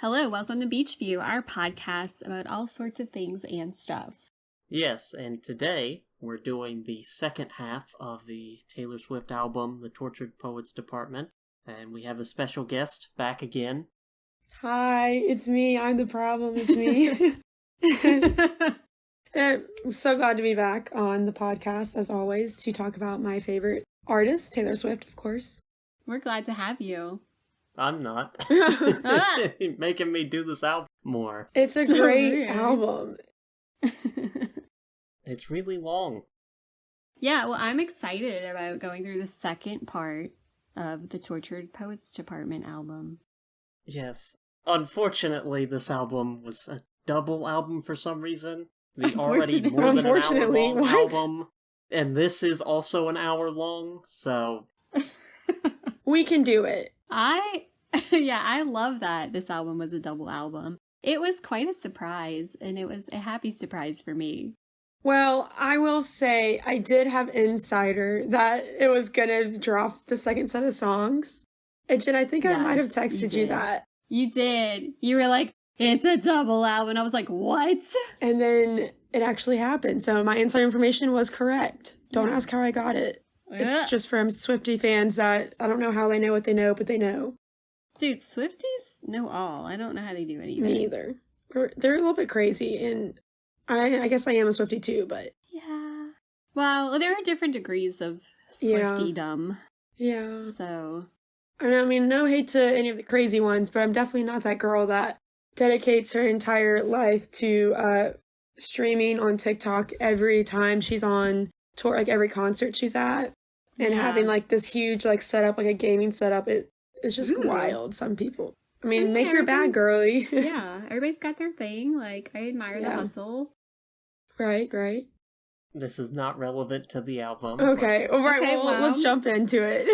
Hello, welcome to Beachview, our podcast about all sorts of things and stuff. Yes, and today we're doing the second half of the Taylor Swift album, The Tortured Poets Department, and we have a special guest back again. Hi, it's me. I'm the problem. It's me. I'm so glad to be back on the podcast, as always, to talk about my favorite artist, Taylor Swift, of course. We're glad to have you. I'm not. Making me do this album more. It's a great album. It's really long. Yeah, well, I'm excited about going through the second part of the Tortured Poets Department album. Yes. Unfortunately, this album was a double album for some reason. The already more than an hour long album. And this is also an hour long, so... We can do it. I love that this album was a double album. It was quite a surprise, and it was a happy surprise for me. Well, I will say I did have insider that it was gonna drop the second set of songs. And Jen, I think I might have texted you that. You did. You were like, it's a double album. I was like, what? And then it actually happened. So my insider information was correct. Don't ask how I got it. It's just from Swiftie fans that I don't know how they know what they know, but they know. Dude, Swifties know all. I don't know how they do anything. Me either. They're a little bit crazy, and I guess I am a Swiftie too, but... Yeah. Well, there are different degrees of Swiftiedom. Yeah. So... I mean, no hate to any of the crazy ones, but I'm definitely not that girl that dedicates her entire life to streaming on TikTok every time she's on tour, like every concert she's at, and having like this huge like setup, like a gaming setup. It's just wild. Some people. I mean, make your bag, girly. Yeah, everybody's got their thing. Like, I admire the hustle. Right. This is not relevant to the album. Okay, all right. Well, let's jump into it.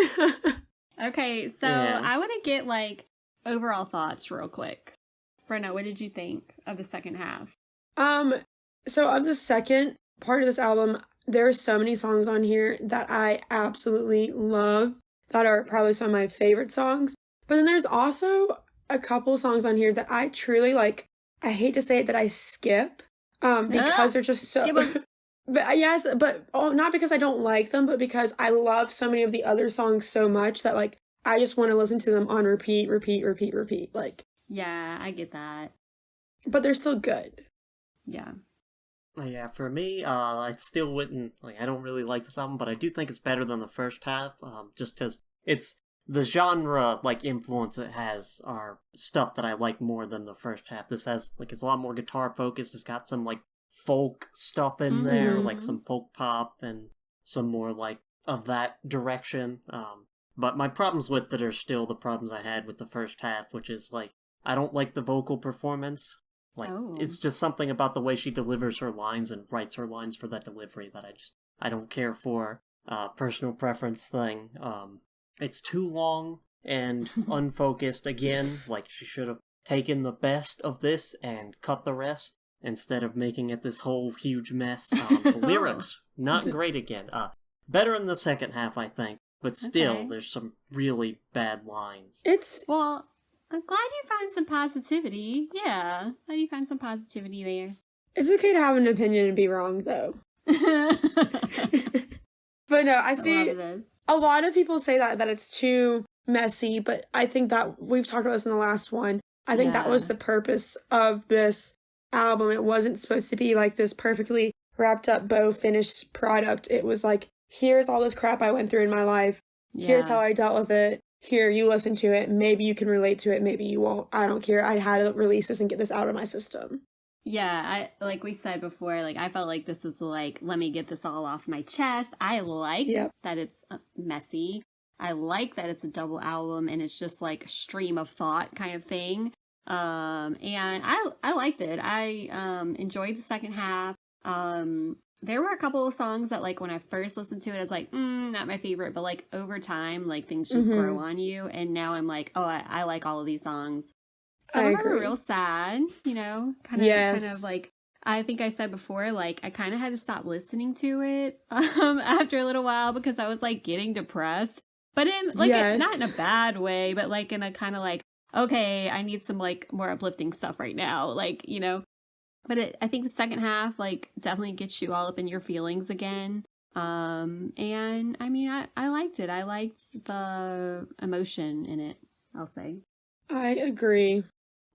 Okay, so I want to get like overall thoughts real quick. Brenna, what did you think of the second half? So of the second part of this album, there are so many songs on here that I absolutely love, that are probably some of my favorite songs. But then there's also a couple songs on here that I truly like. I hate to say it, that I skip, because they're just so... But yes, but not because I don't like them, but because I love so many of the other songs so much that like I just want to listen to them on repeat. Like, yeah, I get that. But they're still good. Yeah. Yeah, for me, I still wouldn't, like, I don't really like this album, but I do think it's better than the first half, just because it's, the genre, like, influence it has are stuff that I like more than the first half. This has, like, it's a lot more guitar focused, it's got some, like, folk stuff in there, like some folk pop, and some more, like, of that direction, but my problems with it are still the problems I had with the first half, which is, like, I don't like the vocal performance. Like, it's just something about the way she delivers her lines and writes her lines for that delivery that I don't care for. Personal preference thing. It's too long and unfocused again. Like, she should have taken the best of this and cut the rest instead of making it this whole huge mess. The lyrics, not great again. Better in the second half, I think. But still, there's some really bad lines. Well... I'm glad you found some positivity. Yeah, glad you found some positivity there. It's okay to have an opinion and be wrong, though. But no, I see a lot of people say that it's too messy, but I think that we've talked about this in the last one. I think that was the purpose of this album. It wasn't supposed to be like this perfectly wrapped up bow finished product. It was like, here's all this crap I went through in my life. Here's how I dealt with it. Here, you listen to it. Maybe you can relate to it. Maybe you won't. I don't care. I had to release this and get this out of my system. Yeah, like we said before, like I felt like this was like, let me get this all off my chest. I like that it's messy. I like that it's a double album and it's just like a stream of thought kind of thing. And I liked it. I enjoyed the second half. There were a couple of songs that, like, when I first listened to it, I was like, not my favorite. But, like, over time, like, things just grow on you. And now I'm like, oh, I like all of these songs. Some of them are real sad, you know? Kind of like, I think I said before, like, I kind of had to stop listening to it after a little while because I was, like, getting depressed. But in, like, not in a bad way, but, like, in a kind of, like, okay, I need some like more uplifting stuff right now. Like, you know, but I think the second half like definitely gets you all up in your feelings again. And I mean, I liked it. I liked the emotion in it, I'll say. I agree.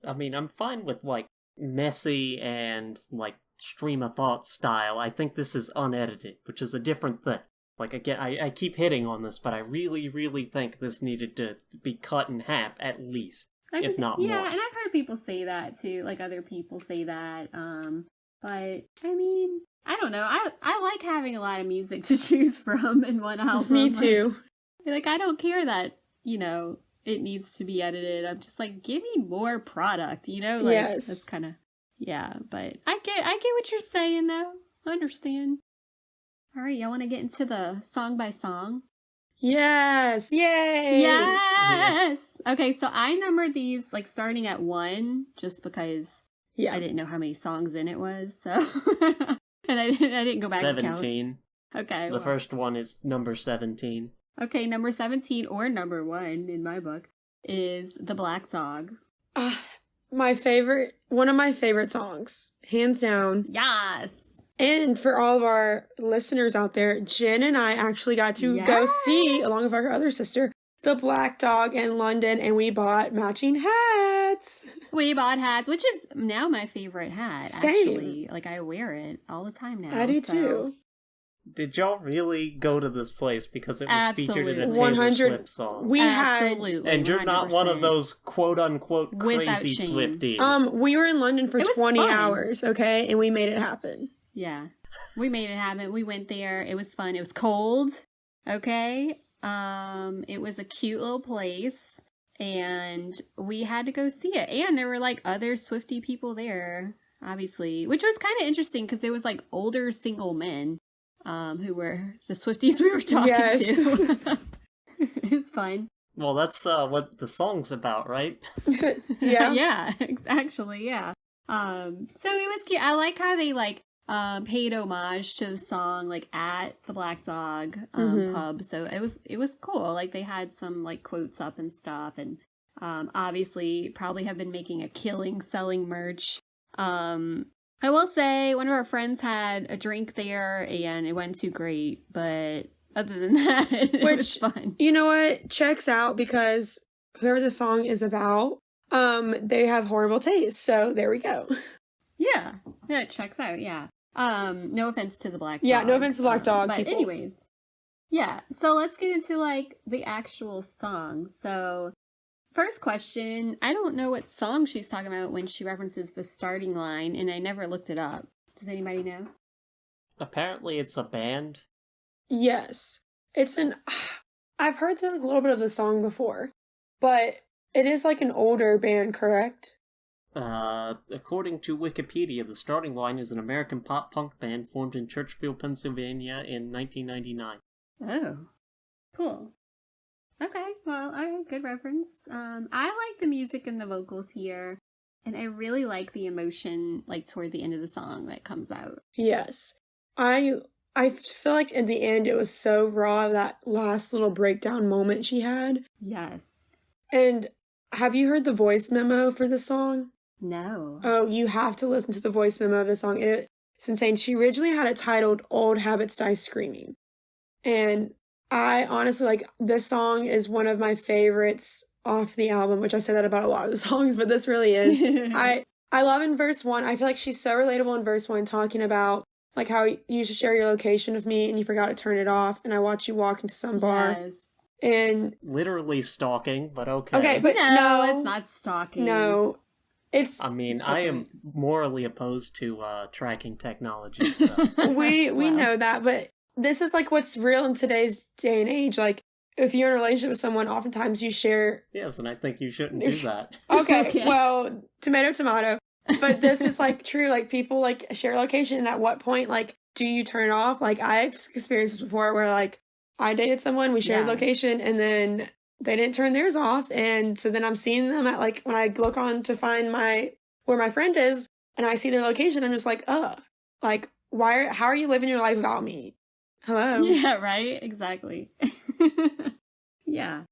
I mean, I'm fine with like messy and like stream of thought style. I think this is unedited, which is a different thing. Like, again, I keep hitting on this, but I really, really think this needed to be cut in half at least, if not more. Yeah, and I've heard people say that too, like other people say that. But I mean, I don't know. I like having a lot of music to choose from in one album. Me too. Like I don't care that, you know, it needs to be edited. I'm just like, give me more product, you know? Like, yes. That's kind of, yeah, but I get what you're saying, though. I understand. All right, y'all want to get into the song by song? Yes! Yay! Yes! Okay, so I numbered these, like, starting at 1, just because I didn't know how many songs in it was, so... and I didn't go back 17. and count. Okay. The first one is number 17. Okay, number 17, or number 1 in my book, is The Black Dog. One of my favorite songs. Hands down. Yes! And for all of our listeners out there, Jen and I actually got to go see, along with our other sister, The Black Dog in London, and we bought matching hats. We bought hats, which is now my favorite hat, actually. Like, I wear it all the time now. I do too. Did y'all really go to this place because it was featured in a Taylor 100 Swift song? We Absolutely. And you're 100%. not one of those quote-unquote crazy Swifties. We were in London for 20 hours, okay? And we made it happen. Yeah. We made it happen. We went there. It was fun. It was cold, okay? It was a cute little place, and we had to go see it. And there were, like, other Swiftie people there, obviously, which was kind of interesting because it was, like, older single men. Who were the Swifties we were talking to. It's fun. Well, that's what the song's about, right? Yeah. Yeah, actually, yeah. So it was cute. I like how they, like, paid homage to the song, like, at the Black Dog pub. So it was cool. Like, they had some, like, quotes up and stuff, and obviously probably have been making a killing selling merch. I will say one of our friends had a drink there and it went too great, but other than that, it was fun. You know what? Checks out because whoever the song is about, they have horrible taste. So there we go. Yeah. Yeah, it checks out, yeah. No offense to the Black Dog. Yeah, no offense to Black Dog. But people. Anyways. Yeah. So let's get into like the actual song. So first question, I don't know what song she's talking about when she references the starting line, and I never looked it up. Does anybody know? Apparently it's a band. Yes. I've heard a little bit of the song before, but it is like an older band, correct? According to Wikipedia, the starting line is an American pop-punk band formed in Churchville, Pennsylvania in 1999. Oh, cool. Okay, well, good reference. I like the music and the vocals here, and I really like the emotion, like, toward the end of the song that comes out. Yes. I feel like in the end it was so raw, that last little breakdown moment she had. Yes. And have you heard the voice memo for the song? No. Oh, you have to listen to the voice memo of the song. It's insane. She originally had it titled Old Habits Die Screaming. And I honestly, like, this song is one of my favorites off the album, which I say that about a lot of the songs, but this really is. I love in verse 1, I feel like she's so relatable in verse 1, talking about, like, how you should share your location with me and you forgot to turn it off, and I watch you walk into some bar. Yes. And literally stalking, but okay. Okay, but no, it's not stalking. No. I mean, I am morally opposed to tracking technology. So. we know that, but this is like what's real in today's day and age. Like, if you're in a relationship with someone, oftentimes you share. Yes, and I think you shouldn't do that. Okay, well, tomato. But this is like true. Like, people like share location, and at what point, like, do you turn it off? Like, I've experienced this before, where like I dated someone, we shared location, and then they didn't turn theirs off, and so then I'm seeing them at, like, when I look on to find where my friend is, and I see their location, I'm just like, like, how are you living your life without me? Hello? Yeah, right? Exactly. Yeah.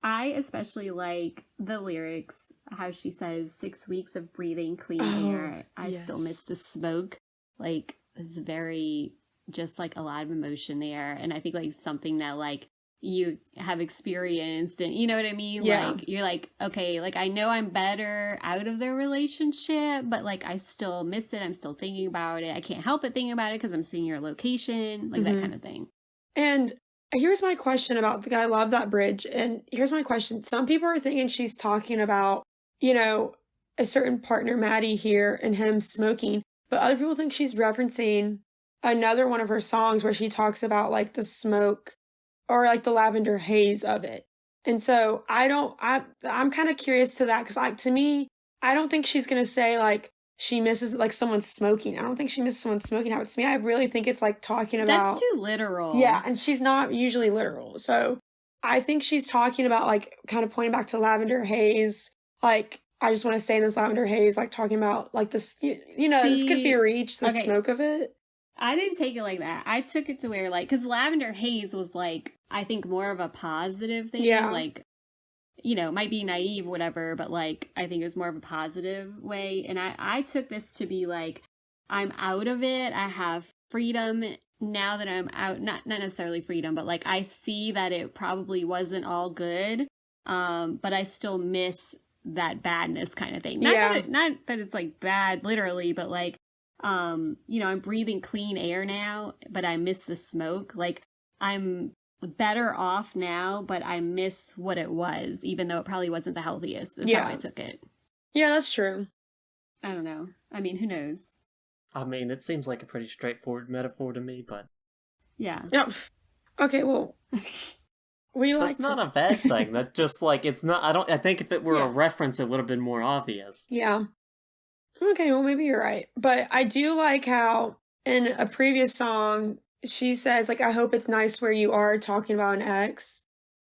I especially like the lyrics, how she says 6 weeks of breathing clean air. I still miss the smoke. Like, it's very, just like a lot of emotion there. And I think like something that like you have experienced, and you know what I mean? Yeah. Like, you're like, okay, like I know I'm better out of the relationship, but like I still miss it. I'm still thinking about it. I can't help but thinking about it because I'm seeing your location, like that kind of thing. And here's my question about the guy. I love that bridge. And here's my question. Some people are thinking she's talking about, you know, a certain partner, Maddie here, and him smoking. But other people think she's referencing another one of her songs where she talks about like the smoke or like the lavender haze of it. And so I'm kind of curious to that, because to me, I don't think she's going to say like she misses like someone smoking. I don't think she misses someone smoking habits. To me, I really think it's like talking about. That's too literal. Yeah, and she's not usually literal. So I think she's talking about like kind of pointing back to lavender haze. Like, I just want to stay in this lavender haze, like talking about like this, you know, this could be reached, the smoke of it. I didn't take it like that. I took it to where like, because lavender haze was like, I think more of a positive thing. Yeah. Like, you know, might be naive, whatever, but like, I think it was more of a positive way. And I took this to be like, I'm out of it. I have freedom now that I'm out. Not necessarily freedom, but like, I see that it probably wasn't all good. But I still miss that badness kind of thing. Not that it's like bad literally, but like, you know, I'm breathing clean air now, but I miss the smoke. Like, I'm better off now, but I miss what it was, even though it probably wasn't the healthiest. That's how I took it. Yeah, that's true. I don't know. I mean, who knows? I mean, it seems like a pretty straightforward metaphor to me, but... Yeah. Yep. Okay, well... That's not a bad thing. That just, like, it's not... I think if it were a reference, it would have been more obvious. Yeah. Okay, well, maybe you're right. But I do like how, in a previous song, she says, like, I hope it's nice where you are, talking about an ex.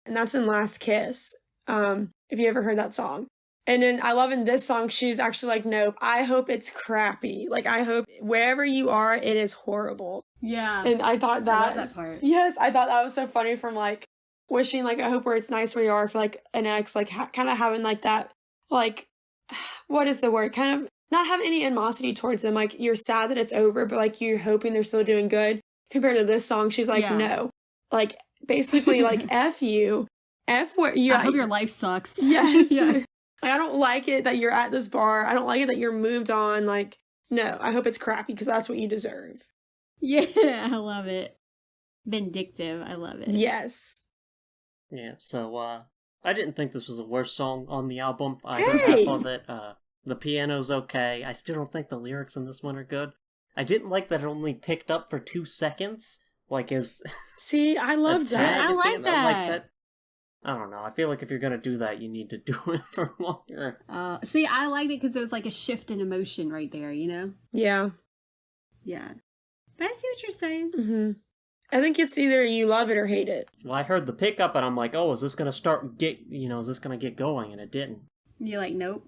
And that's in Last Kiss, if you ever heard that song. And then I love in this song, she's actually like, nope, I hope it's crappy. Like, I hope wherever you are, it is horrible. Yeah. And I thought I love that part. Yes, I thought that was so funny, from, like, wishing, like, I hope where it's nice where you are for, like, an ex, like, kind of having, like, that, like, what is the word? Kind of not having any animosity towards them. Like, you're sad that it's over, but, like, you're hoping they're still doing good. Compared to this song, she's like, no. Like, basically, like, F you. F where you... I hope your life sucks. Yes. Yeah. Like, I don't like it that you're at this bar. I don't like it that you're moved on. Like, no, I hope it's crappy, because that's what you deserve. Yeah, I love it. Vindictive. I love it. Yes. Yeah, so, I didn't think this was the worst song on the album. I heard half of it. The piano's okay. I still don't think the lyrics in this one are good. I didn't like that it only picked up for 2 seconds. Like, as... See, I loved that. I like that. I don't know. I feel like if you're gonna do that, you need to do it for longer. See, I liked it because it was like a shift in emotion right there, you know? Yeah. Yeah. But I see what you're saying. Mm-hmm. I think it's either you love it or hate it. Well, I heard the pickup and I'm like, oh, is this gonna is this gonna get going? And it didn't. You're like, nope.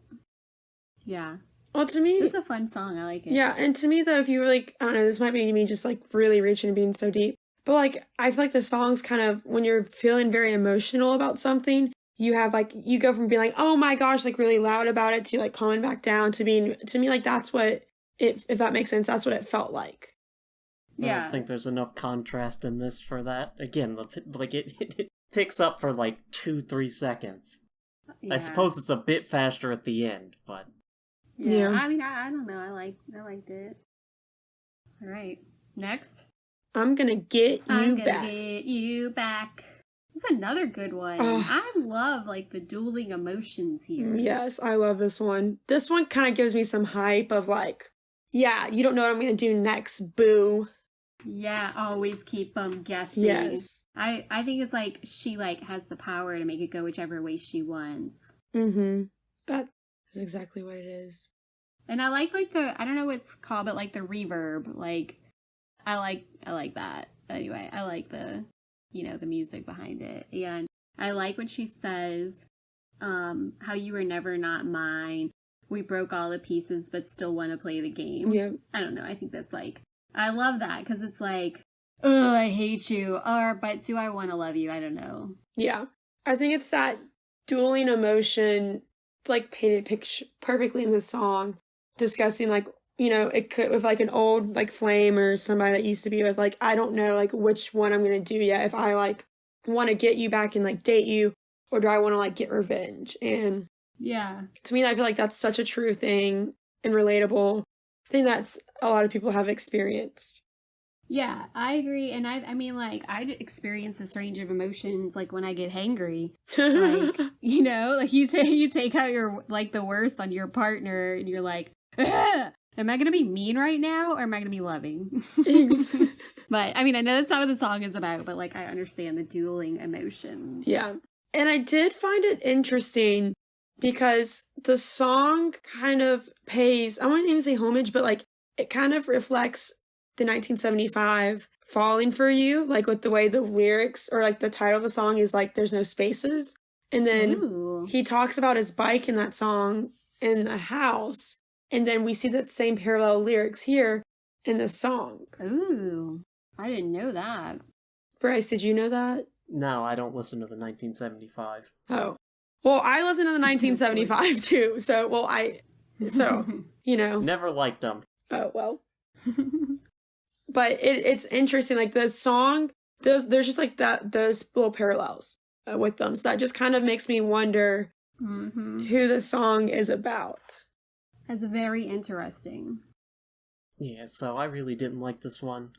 Yeah. Well, to me... It's a fun song. I like it. Yeah, and to me, though, if you were like... I don't know, this might be me just, like, really reaching and being so deep. But, like, I feel like the song's kind of... When you're feeling very emotional about something, you have, like... You go from being like, oh my gosh, like, really loud about it, to, like, calming back down, to being... To me, like, that's what... If that makes sense, that's what it felt like. Yeah. I don't think there's enough contrast in this for that. Again, like, it picks up for, like, 2-3 seconds. Yeah. I suppose it's a bit faster at the end, but... Yeah. I mean, I don't know. I liked it. All right. Next. I'm gonna get you back. I'm gonna get you back. This is another good one. I love, like, the dueling emotions here. Yes, I love this one. This one kind of gives me some hype of, like, yeah, you don't know what I'm gonna do next, boo. Yeah, always keep them guessing. Yes. I think it's like she, like, has the power to make it go whichever way she wants. Mm-hmm. That is exactly what it is. And I like the, I don't know what it's called, but, like, the reverb. Like, I like that. Anyway, I like the, you know, the music behind it. And I like when she says, how you were never not mine. We broke all the pieces, but still want to play the game. Yeah. I don't know. I think that's like, I love that because it's like, oh, I hate you. Or, but do I want to love you? I don't know. Yeah. I think it's that dueling emotion, like, painted picture perfectly in this song, discussing, like, you know, it could with like an old like flame or somebody that used to be with, like, I don't know like which one I'm gonna do yet. If I like want to get you back and like date you, or do I want to like get revenge? And yeah, to me, I feel like that's such a true thing and relatable thing that's a lot of people have experienced. Yeah, I agree. And I mean, like, I experience this range of emotions, like, when I get hangry. Like, you know, like, you take out your, like, the worst on your partner, and you're like, ugh! Am I going to be mean right now, or am I going to be loving? But, I mean, I know that's not what the song is about, but, like, I understand the dueling emotions. Yeah. And I did find it interesting because the song kind of pays, I wouldn't even say homage, but, like, it kind of reflects the 1975 Falling for You, like, with the way the lyrics, or, like, the title of the song is, like, there's no spaces. And then he talks about his bike in that song in the house. And then we see that same parallel lyrics here in the song. Ooh, I didn't know that. Bryce, did you know that? No, I don't listen to the 1975. Oh. Well, I listen to the 1975 too. So, you know. Never liked them. Oh, well. But it's interesting. Like, the song, there's just like those little parallels with them. So that just kind of makes me wonder who the song is about. That's very interesting. Yeah, so I really didn't like this one.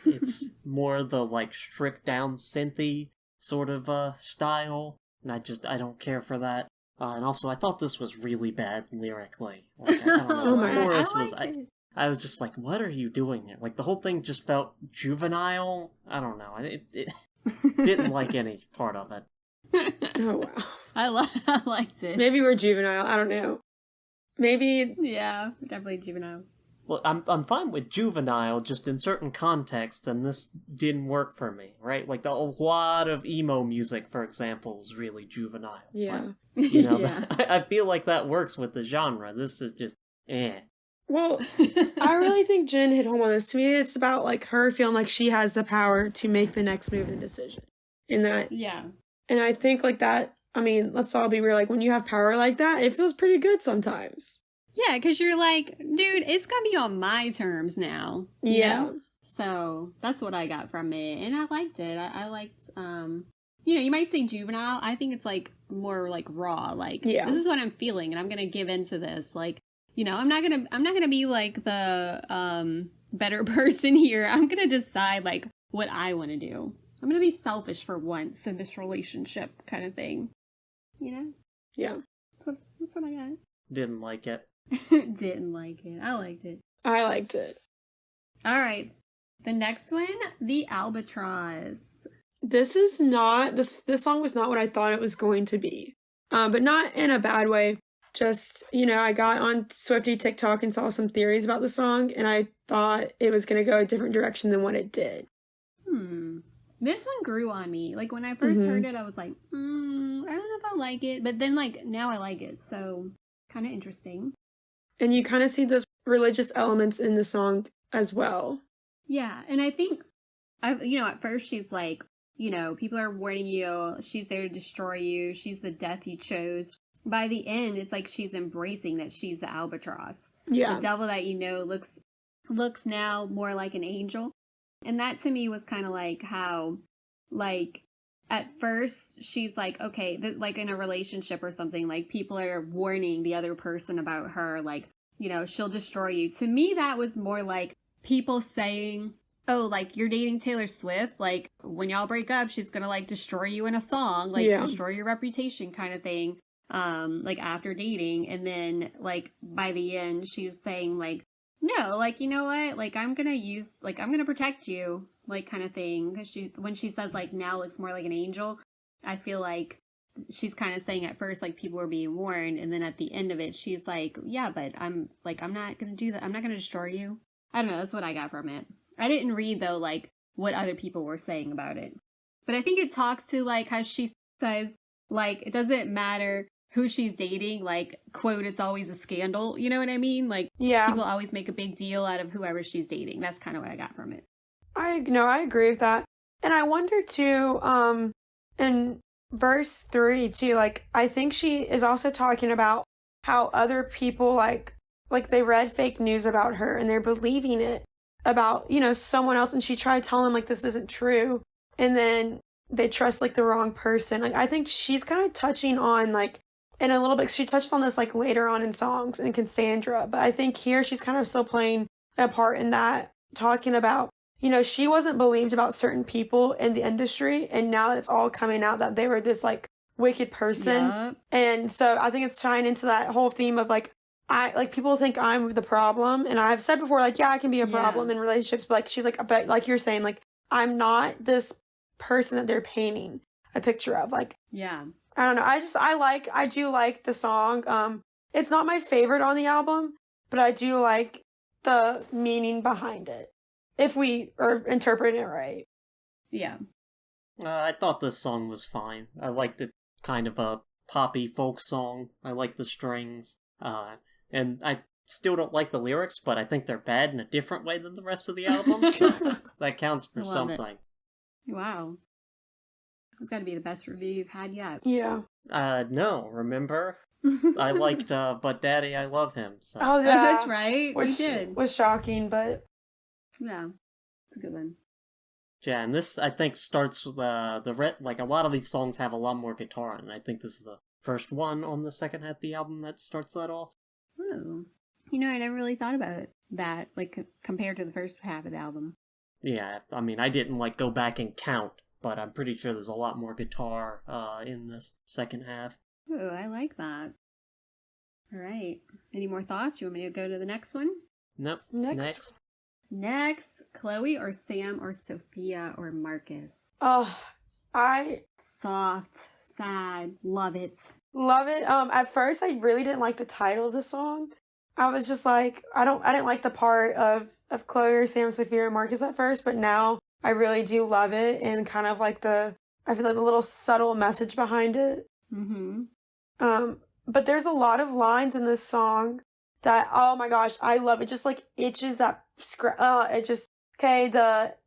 It's more the, like, stripped down synthy sort of style, and I don't care for that. And also, I thought this was really bad lyrically. Like, I don't know. Oh my The chorus God. I was just like, what are you doing here? Like, the whole thing just felt juvenile. I don't know. It didn't like any part of it. Oh, wow. I liked it. Maybe we're juvenile. I don't know. Maybe. Yeah, definitely juvenile. Well, I'm fine with juvenile just in certain contexts, and this didn't work for me, right? Like, a lot of emo music, for example, is really juvenile. Yeah. But, you know, Yeah. I feel like that works with the genre. This is just, Well, I really think Jen hit home on this. To me, it's about, like, her feeling like she has the power to make the next move and decision. In that. Yeah. And I think, like, that, I mean, let's all be real. Like, when you have power like that, it feels pretty good sometimes. Yeah, because you're like, dude, it's gonna be on my terms now. you Yeah. know? So that's what I got from it, and I liked it. I liked, you know, you might say juvenile. I think it's like more like raw. Like, Yeah. this is what I'm feeling, and I'm gonna give into this. Like, you know, I'm not gonna be like the better person here. I'm gonna decide like what I want to do. I'm gonna be selfish for once in this relationship, kind of thing. You know? Yeah. That's what I got. didn't like it. Didn't like it. I liked it. I liked it. All right. The next one, The Albatross. This is not, this song was not what I thought it was going to be. But not in a bad way. Just, you know, I got on Swiftie TikTok and saw some theories about the song, and I thought it was going to go a different direction than what it did. This one grew on me. Like, when I first heard it, I was like, I don't know if I like it. But then, like, now I like it. So, kind of interesting. And you kind of see those religious elements in the song as well. Yeah. And I think, you know, at first she's like, you know, people are warning you. She's there to destroy you. She's the death you chose. By the end, it's like she's embracing that she's the albatross. Yeah. The devil that you know looks now more like an angel. And that to me was kind of like how, like, at first she's like, okay, like in a relationship or something, like people are warning the other person about her, like, you know, she'll destroy you. To me, that was more like people saying, oh, like, you're dating Taylor Swift, like, when y'all break up, she's gonna, like, destroy you in a song, like, destroy your reputation kind of thing, like, after dating. And then, like, by the end, she's saying, like, no, like, you know what, like, I'm gonna protect you, like, kind of thing. Because when she says, like, now looks more like an angel, I feel like she's kind of saying at first, like, people were being warned, and then at the end of it, she's like, yeah, but I'm not gonna do that. I'm not gonna destroy you. I don't know, that's what I got from it. I didn't read, though, like, what other people were saying about it. But I think it talks to, like, how she says, like, it doesn't matter who she's dating, like, quote, it's always a scandal, you know what I mean? Like, people always make a big deal out of whoever she's dating. That's kind of what I got from it. I agree with that. And I wonder, too, and verse 3 too, like, I think she is also talking about how other people, like they read fake news about her and they're believing it about, you know, someone else, and she tried telling them, like, this isn't true, and then they trust, like, the wrong person. Like, I think she's kind of touching on, like, in a little bit, she touches on this, like, later on in songs in Cassandra, but I think here she's kind of still playing a part in that, talking about, you know, she wasn't believed about certain people in the industry, and now that it's all coming out that they were this, like, wicked person. Yep. And so I think it's tying into that whole theme of, like, people think I'm the problem, and I've said before, like, yeah, I can be a problem in relationships, but, like, she's like, but, like you're saying, like, I'm not this person that they're painting a picture of. Like, yeah, I don't know, I do like the song. It's not my favorite on the album, but I do like the meaning behind it, if we are interpreting it right. Yeah. I thought this song was fine. I liked it, kind of a poppy folk song. I like the strings. And I still don't like the lyrics, but I think they're bad in a different way than the rest of the album, so that counts for something. It. Wow. It's got to be the best review you've had yet. Yeah. No, remember? I liked But Daddy, I Love Him. So. Oh, yeah. That's right. Which we did. Was shocking, but... Yeah, it's a good one. Yeah, and this, I think, starts with like, a lot of these songs have a lot more guitar, and I think this is the first one on the second half of the album that starts that off. Oh. You know, I never really thought about that, like, compared to the first half of the album. Yeah, I mean, I didn't, like, go back and count, but I'm pretty sure there's a lot more guitar in this second half. Oh, I like that. All right. Any more thoughts? You want me to go to the next one? Nope. Next, Chloe or Sam or Sophia or Marcus? Oh, Soft, sad, love it. Love it. At first, I really didn't like the title of the song. I was just like, I didn't like the part of Chloe or Sam, Sophia or Marcus at first, but now I really do love it, and kind of like I feel like the little subtle message behind it. Mm-hmm. But there's a lot of lines in this song that, oh my gosh, I love it. Just like itches that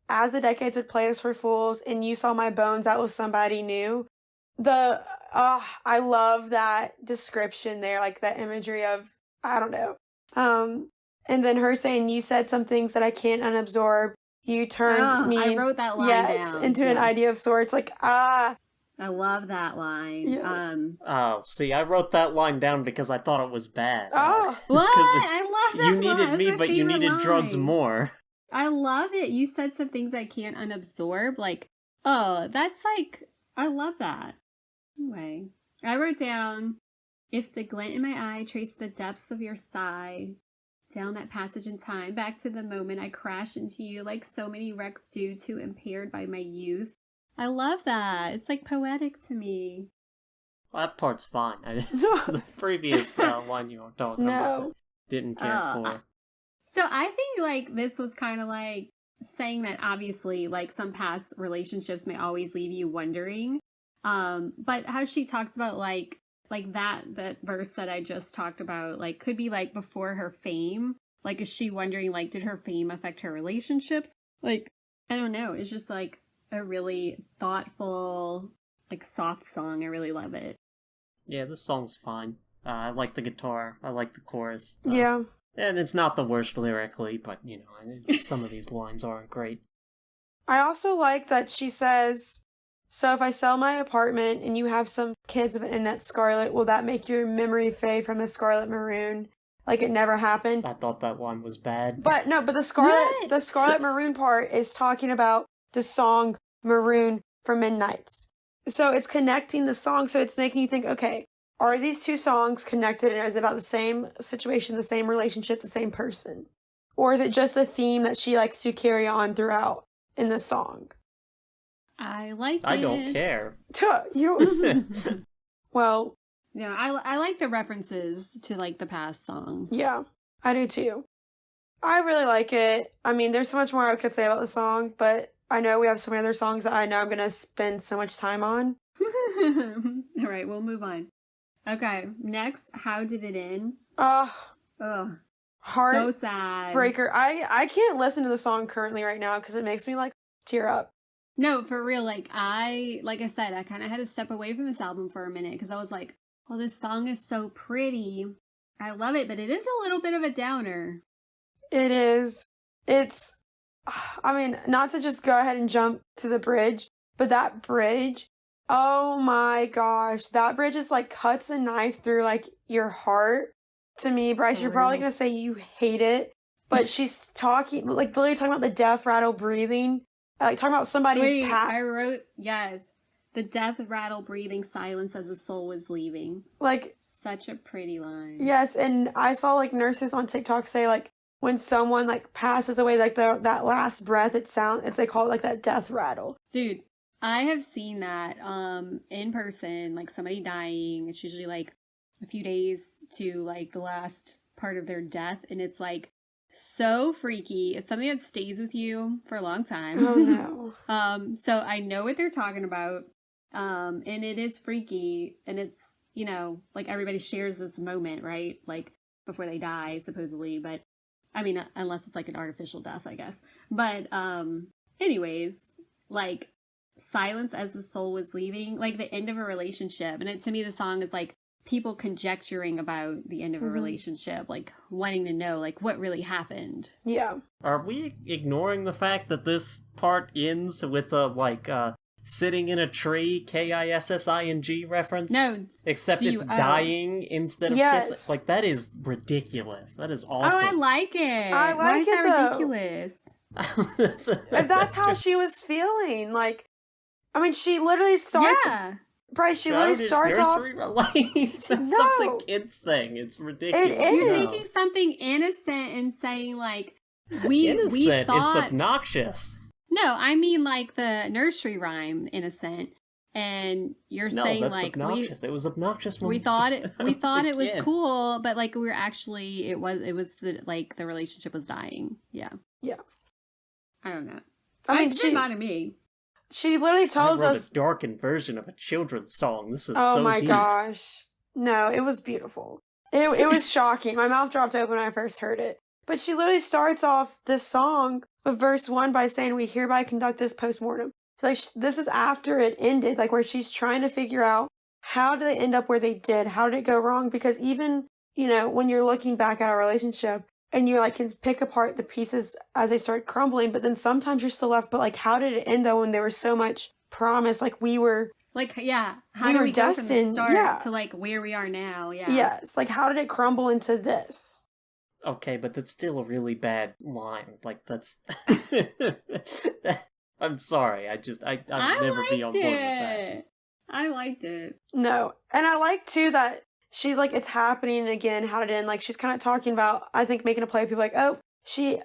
as the decades would play us for fools, and you saw my bones, that was somebody new. I love that description there, like that imagery of, I don't know. And then her saying, you said some things that I can't unabsorb. You turned me. I wrote that line down. Into an idea of sorts. Like, I love that line. Yes. See, I wrote that line down because I thought it was bad. What? I love that You needed line. me, but you needed drugs more. I love it. You said some things I can't unabsorb. Like, oh, that's like, I love that. Anyway, I wrote down, if the glint in my eye traced the depths of your sigh, down that passage in time, back to the moment I crashed into you like so many wrecks do, too impaired by my youth. I love that. It's like poetic to me. Well, that part's fine. The previous one you were talking about didn't care for. So I think like this was kind of like saying that obviously like some past relationships may always leave you wondering. But how she talks about like that verse that I just talked about, like could be like before her fame. Like, is she wondering like, did her fame affect her relationships? Like, I don't know. It's just like a really thoughtful, like soft song. I really love it. Yeah, this song's fine. I like the guitar. I like the chorus. Yeah. And it's not the worst lyrically, but, you know, some of these lines aren't great. I also like that she says, so if I sell my apartment and you have some kids of an Annette Scarlet, will that make your memory fade from a Scarlet Maroon? Like it never happened? I thought that one was bad. But no, but the Scarlet Maroon part is talking about the song Maroon for Midnights. So it's connecting the song, so it's making you think, okay, are these two songs connected and is it about the same situation, the same relationship, the same person? Or is it just a theme that she likes to carry on throughout in the song? I like it. I don't care. You don't... Well... Yeah, I like the references to, like, the past songs. Yeah, I do too. I really like it. I mean, there's so much more I could say about the song, but I know we have so many other songs that I know I'm going to spend so much time on. All right, we'll move on. Okay, next, How Did It End? Ugh. Heart so sad. Breaker. I can't listen to the song currently right now because it makes me, like, tear up. No, for real. Like I said, I kind of had to step away from this album for a minute because I was like, "Oh, this song is so pretty. I love it," but it is a little bit of a downer. It is. It's. I mean, not to just go ahead and jump to the bridge, but that bridge. Oh my gosh, that bridge is like cuts a knife through like your heart. To me, Bryce, you're probably gonna say you hate it, but she's talking like literally talking about the death rattle breathing. Like, talking about somebody... Wait, I wrote, yes. The death rattle breathing silence as the soul was leaving. Like... Such a pretty line. Yes, and I saw, like, nurses on TikTok say, like, when someone, like, passes away, like, that last breath, if they call it, like, that death rattle. Dude, I have seen that, in person, like, somebody dying. It's usually, like, a few days to, like, the last part of their death, and it's, like, so freaky. It's something that stays with you for a long time. Oh no. So I know what they're talking about. And it is freaky, and it's, you know, like everybody shares this moment, right? Like before they die, supposedly, but I mean, unless it's like an artificial death, I guess. But anyways, like silence as the soul was leaving, like the end of a relationship. And to me, the song is like people conjecturing about the end of a relationship, like wanting to know like what really happened. Yeah. Are we ignoring the fact that this part ends with a sitting in a tree KISSING reference? No. Except it's dying instead of kissing. Like, that is ridiculous. That is awful. Oh, I like it. I like Why is it, that ridiculous? If that's how she was feeling, like, I mean, she literally starts. Yeah. Bryce, she literally starts off. That's something kids saying. It's ridiculous. It is. You're taking something innocent and saying like we thought it's obnoxious. No, I mean like the nursery rhyme innocent, and you're saying that's like obnoxious. It was obnoxious. We thought it was cool, but like we were actually it was the like the relationship was dying. Yeah. Yeah. I don't know. I mean, it didn't matter me. She literally tells us a darkened version of a children's song. This is oh so my deep. Gosh. No, it was beautiful. It was shocking. My mouth dropped open when I first heard it. But she literally starts off this song with verse 1 by saying, "We hereby conduct this postmortem." So like this is after it ended, like where she's trying to figure out how did they end up where they did? How did it go wrong? Because even, you know, when you're looking back at a relationship and you like can pick apart the pieces as they start crumbling, but then sometimes you're still left, but like how did it end though when there was so much promise? Like we were like, yeah, how do we go from the start to like where we are now? Yeah. Yes, like how did it crumble into this? Okay, but that's still a really bad line. Like, that's... I'm sorry, I'd never be on board with that. I liked it. No, and I like, too, that she's like, it's happening again, how did it end? Like, she's kind of talking about, I think, making a play. People like, oh,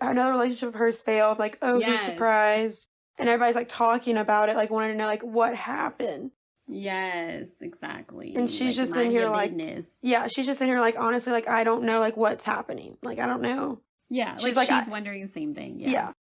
another relationship of hers failed. Like, oh, who's surprised? And everybody's, like, talking about it, like, wanting to know, like, what happened? Yes, exactly. And she's just in here like, yeah, she's just in here like, honestly, like, I don't know, like, what's happening. Like, I don't know. Yeah, she's wondering the same thing. Yeah.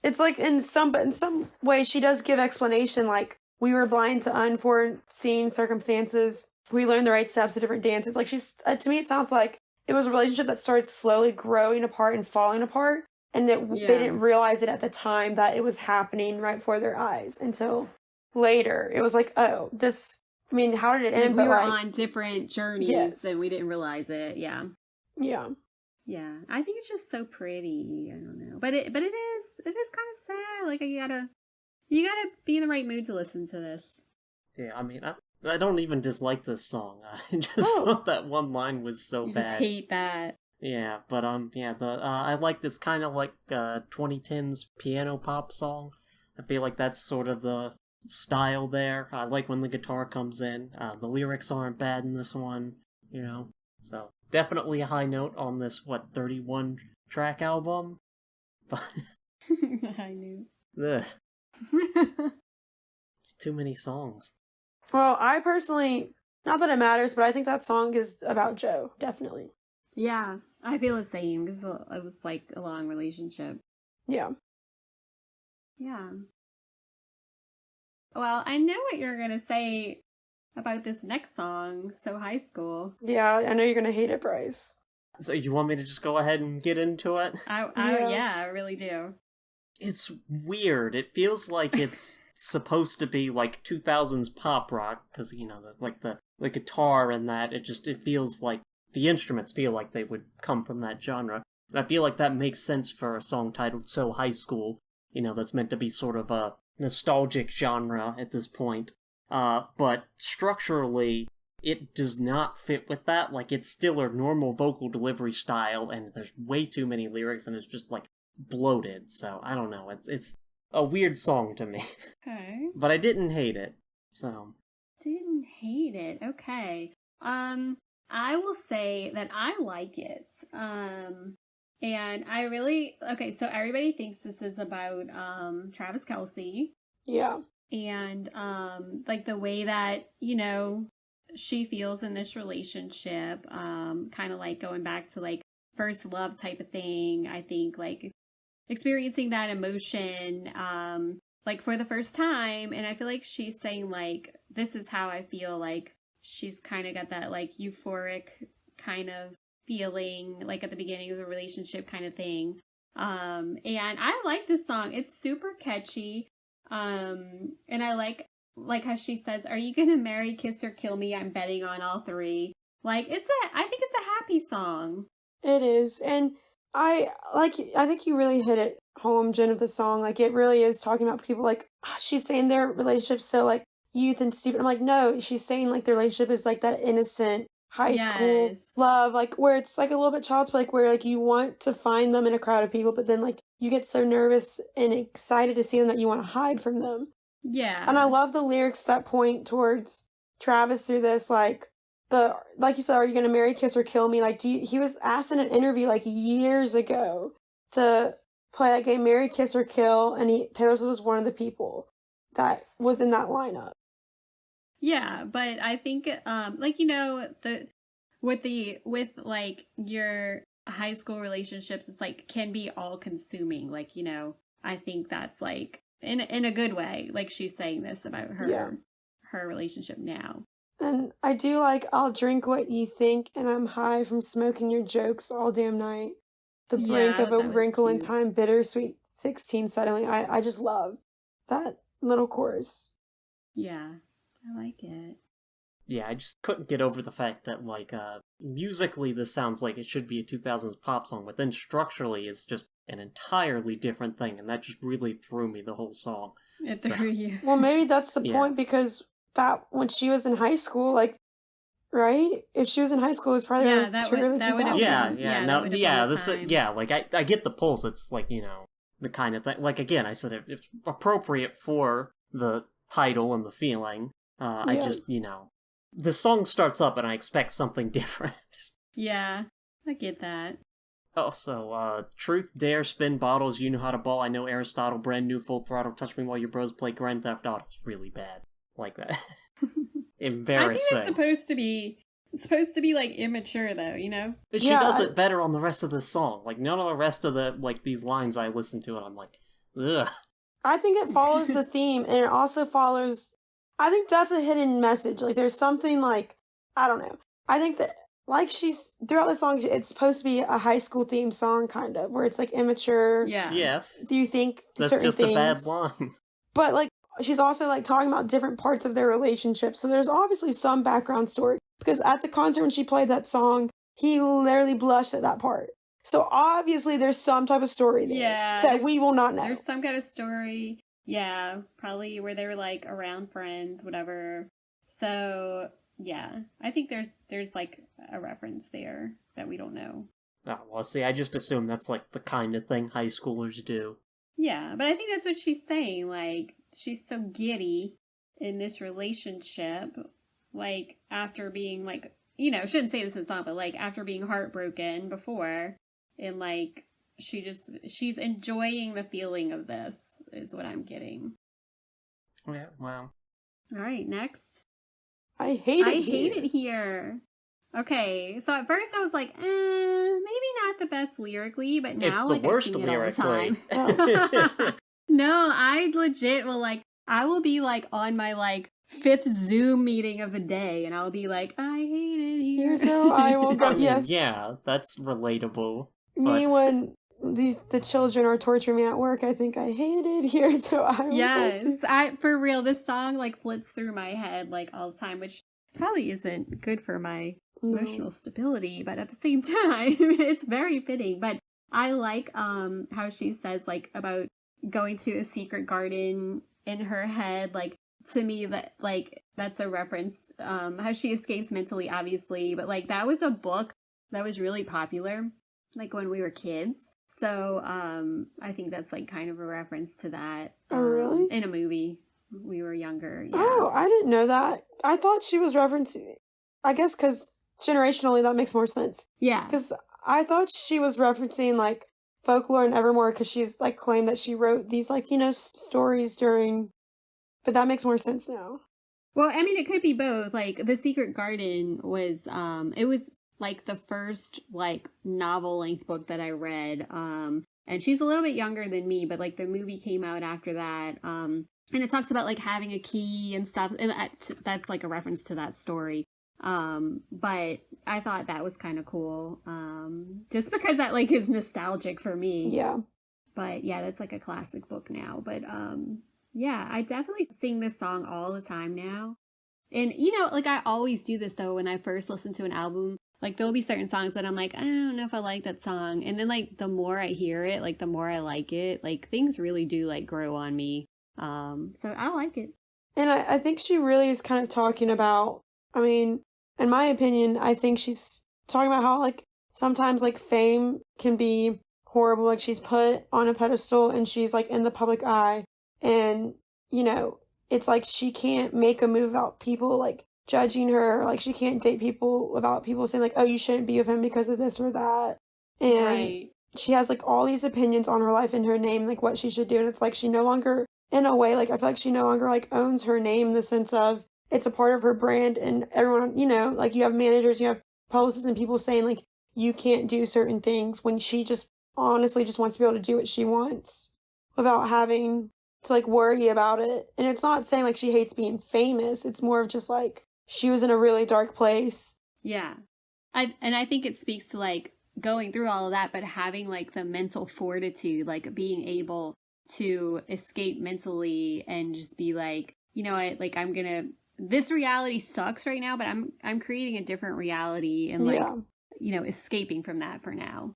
It's like in some way she does give explanation, like, we were blind to unforeseen circumstances. We learned the right steps to different dances. Like, she's, to me, it sounds like it was a relationship that started slowly growing apart and falling apart. And that they didn't realize it at the time that it was happening right before their eyes until later. It was like, oh, this, I mean, how did it end? We were on different journeys and we didn't realize it. Yeah. Yeah. Yeah. I think it's just so pretty. I don't know. But it is kind of sad. Like, you gotta be in the right mood to listen to this. Yeah, I mean, I don't even dislike this song. I just thought that one line was so bad. I just hate that. Yeah, but I like this kind of like 2010s piano pop song. I feel like that's sort of the style there. I like when the guitar comes in. The lyrics aren't bad in this one, you know. So definitely a high note on this 31 track album. But high note. It's too many songs. Well, I personally, not that it matters, but I think that song is about Joe, definitely. Yeah, I feel the same because it was like a long relationship. Yeah. Yeah. Well, I know what you're going to say about this next song, So High School. Yeah, I know you're going to hate it, Bryce. So you want me to just go ahead and get into it? Yeah, I really do. It's weird. It feels like it's supposed to be like 2000s pop rock, because the guitar and that, it feels like the instruments feel like they would come from that genre. And I feel like that makes sense for a song titled So High School, that's meant to be sort of a nostalgic genre at this point. But structurally, it does not fit with that. Like, it's still a normal vocal delivery style, and there's way too many lyrics, and it's just, like, bloated. So, I don't know. It's a weird song to me. Okay. But I didn't hate it, so. Didn't hate it. Okay. I will say that I like it. And I really, okay, so everybody thinks this is about, Travis Kelce. Yeah. And, like, the way that, she feels in this relationship, kind of like going back to, like, first love type of thing. I think, like, experiencing that emotion, like, for the first time. And I feel like she's saying, like, this is how I feel. Like, she's kind of got that, like, euphoric kind of feeling, like, at the beginning of the relationship kind of thing. And I like this song. It's super catchy. And I like how she says, "Are you gonna marry, kiss, or kill me? I'm betting on all three." Like, I think it's a happy song. It is. And I think you really hit it home, Jen, of the song. Like, it really is talking about people, like, she's saying their relationship's so, like, youth and stupid. I'm like, no, she's saying, like, their relationship is, like, that innocent high school love, like, where it's, like, a little bit child's play, like, where, like, you want to find them in a crowd of people, but then, like, you get so nervous and excited to see them that you want to hide from them. Yeah. And I love the lyrics that point towards Travis through this, like you said, "Are you gonna marry, kiss, or kill me?" Like, he was asked in an interview, like, years ago to play that game, Marry, Kiss, or Kill, and Taylor Swift was one of the people that was in that lineup. Yeah, but I think, like, with like your high school relationships, it's like can be all consuming. Like, I think that's like in a good way. Like, she's saying this about her relationship now. And I do like, "I'll drink what you think, and I'm high from smoking your jokes all damn night. The brink of a wrinkle in time, bittersweet 16 suddenly." I just love that little chorus. Yeah, I like it. Yeah, I just couldn't get over the fact that, like, musically this sounds like it should be a 2000s pop song, but then structurally it's just an entirely different thing, and that just really threw me the whole song. It threw you. Well, maybe that's the point, because that, when she was in high school, like, right? If she was in high school, it was probably early 2000s. Like, I get the pulse. It's like, the kind of thing. Like, again, I said it's appropriate for the title and the feeling. I just, the song starts up and I expect something different. Yeah, I get that. Also, Truth, Dare, Spin Bottles, You Know How to Ball, I Know Aristotle, Brand New, Full Throttle, Touch Me While Your Bros Play, Grand Theft Auto. It's really bad. Like that. Embarrassing. I think it's supposed to be like immature though, She does it better on the rest of the song. Like, none of the rest of the, like, these lines I listen to and I'm like, ugh. I think it follows the theme, and it also follows, I think that's a hidden message. Like, there's something, like, I don't know. I think that, like, she's, throughout the song, it's supposed to be a high school theme song, kind of, where it's, like, immature. Yeah. Yes. Do you think that's certain just things. A bad line. But, like, she's also, like, talking about different parts of their relationship. So there's obviously some background story. Because at the concert when she played that song, he literally blushed at that part. So obviously there's some type of story there that we will not know. There's some kind of story. Yeah, probably where they were, like, around friends, whatever. So, yeah, I think there's like a reference there that we don't know. Oh, well, see, I just assume that's, like, the kind of thing high schoolers do. Yeah, but I think that's what she's saying. Like, she's so giddy in this relationship, like, after being, like, shouldn't say this in the song, but, like, after being heartbroken before, and, like, she's enjoying the feeling of this, is what I'm getting. Yeah, wow. All right, next. I hate it here. Okay, so at first I was like, maybe not the best lyrically, but now, it's the like, worst I sing lyrically. it all the time. No, I legit will, like, I will be, like, on my, like, 5th Zoom meeting of the day, and I'll be like, I hate it here. So I will go, yes. Yeah, that's relatable. Me when the children are torturing me at work. I think I hate it here, so I yes, for real, this song like flits through my head like all the time, which probably isn't good for my emotional stability, but at the same time, it's very fitting. But I like how she says like about going to a secret garden in her head. Like, to me, that like that's a reference how she escapes mentally, obviously, but like that was a book that was really popular like when we were kids. So I think that's like kind of a reference to that. Oh, really? In a movie we were younger. Yeah. Oh, I didn't know that. I thought she was referencing, I guess because generationally that makes more sense. Yeah. Because I thought she was referencing like Folklore and Evermore, because she's like claimed that she wrote these like, you know, stories during, but that makes more sense now. Well, I mean, it could be both. Like, The Secret Garden was, it was like the first like novel length book that I read. And she's a little bit younger than me, but like the movie came out after that. And it talks about like having a key and stuff. And that's like a reference to that story. But I thought that was kind of cool. Just because that like is nostalgic for me. Yeah. But yeah, that's like a classic book now. But yeah, I definitely sing this song all the time now. And you know, like I always do this though when I first listen to an album. Like there'll be certain songs that I'm like, I don't know if I like that song. And then like the more I hear it, like the more I like it. Like things really do like grow on me. So I like it. And I think she really is kind of talking about, I mean, in my opinion, I think she's talking about how like sometimes like fame can be horrible. Like she's put on a pedestal and she's like in the public eye. And, you know, it's like she can't make a move without people like judging her. Like she can't date people without people saying like, oh, you shouldn't be with him because of this or that. And right. She has like all these opinions on her life and her name, like what she should do. And it's like she no longer, in a way, like I feel like she no longer like owns her name in the sense of it's a part of her brand. And everyone, you know, like you have managers, you have publicists and people saying like you can't do certain things, when she just honestly just wants to be able to do what she wants without having to like worry about it. And it's not saying like she hates being famous. It's more of just like she was in a really dark place. Yeah. I think it speaks to like going through all of that, but having like the mental fortitude, like being able to escape mentally and just be like, you know, I'm gonna, this reality sucks right now, but I'm creating a different reality and like, you know, escaping from that for now.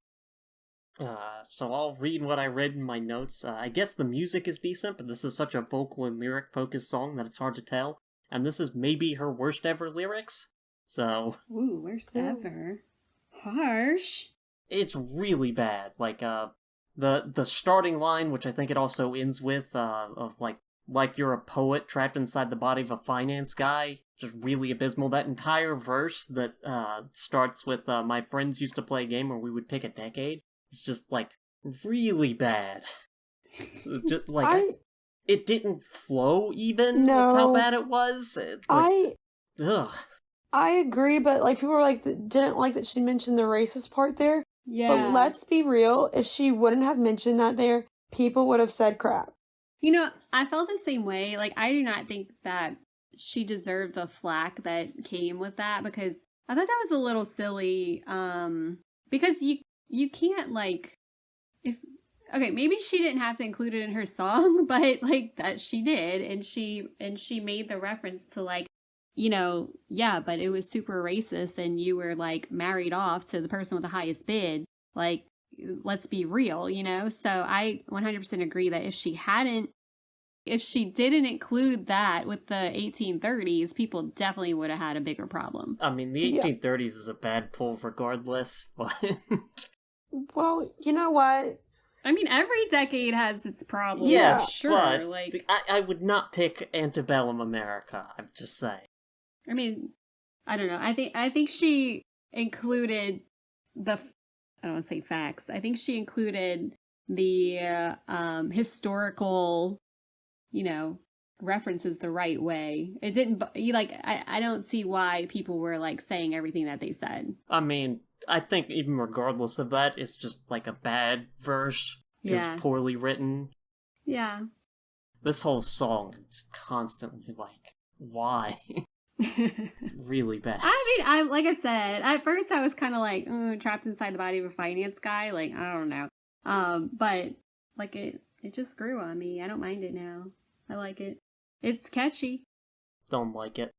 So I'll read what I read in my notes. I guess the music is decent, but this is such a vocal and lyric focused song that it's hard to tell. And this is maybe her worst ever lyrics. So. Ooh, worst ever. Harsh. It's really bad. Like, the starting line, which I think it also ends with, of like you're a poet trapped inside the body of a finance guy, just really abysmal. That entire verse that, starts with, my friends used to play a game where we would pick a decade. It's just, like, really bad. Just, like, it didn't flow even. No. That's how bad it was. Ugh. I agree, but, like, people were like, didn't like that she mentioned the racist part there. Yeah. But let's be real, if she wouldn't have mentioned that there, people would have said crap. You know, I felt the same way. Like, I do not think that she deserved the flack that came with that, because I thought that was a little silly. Because you can't, like, maybe she didn't have to include it in her song, but, like, that she did, and she made the reference to, like, you know, yeah, but it was super racist, and you were, like, married off to the person with the highest bid. Like, let's be real, you know? So I 100% agree that if she didn't include that with the 1830s, people definitely would have had a bigger problem. I mean, the 1830s is a bad pull regardless, but... Well, you know what? I mean, every decade has its problems. Yes, sure. But like, I would not pick antebellum America, I'm just saying. I mean, I don't know. I think she included I don't want to say facts. I think she included the historical, you know, references the right way. It didn't, I don't see why people were, like, saying everything that they said. I mean, I think even regardless of that, it's just, like, a bad verse. Yeah. It's poorly written. Yeah. This whole song is constantly, like, why? It's really bad. I mean, like I said, at first I was kind of like, trapped inside the body of a finance guy. Like, I don't know. But like it just grew on me. I don't mind it now. I like it. It's catchy. Don't like it.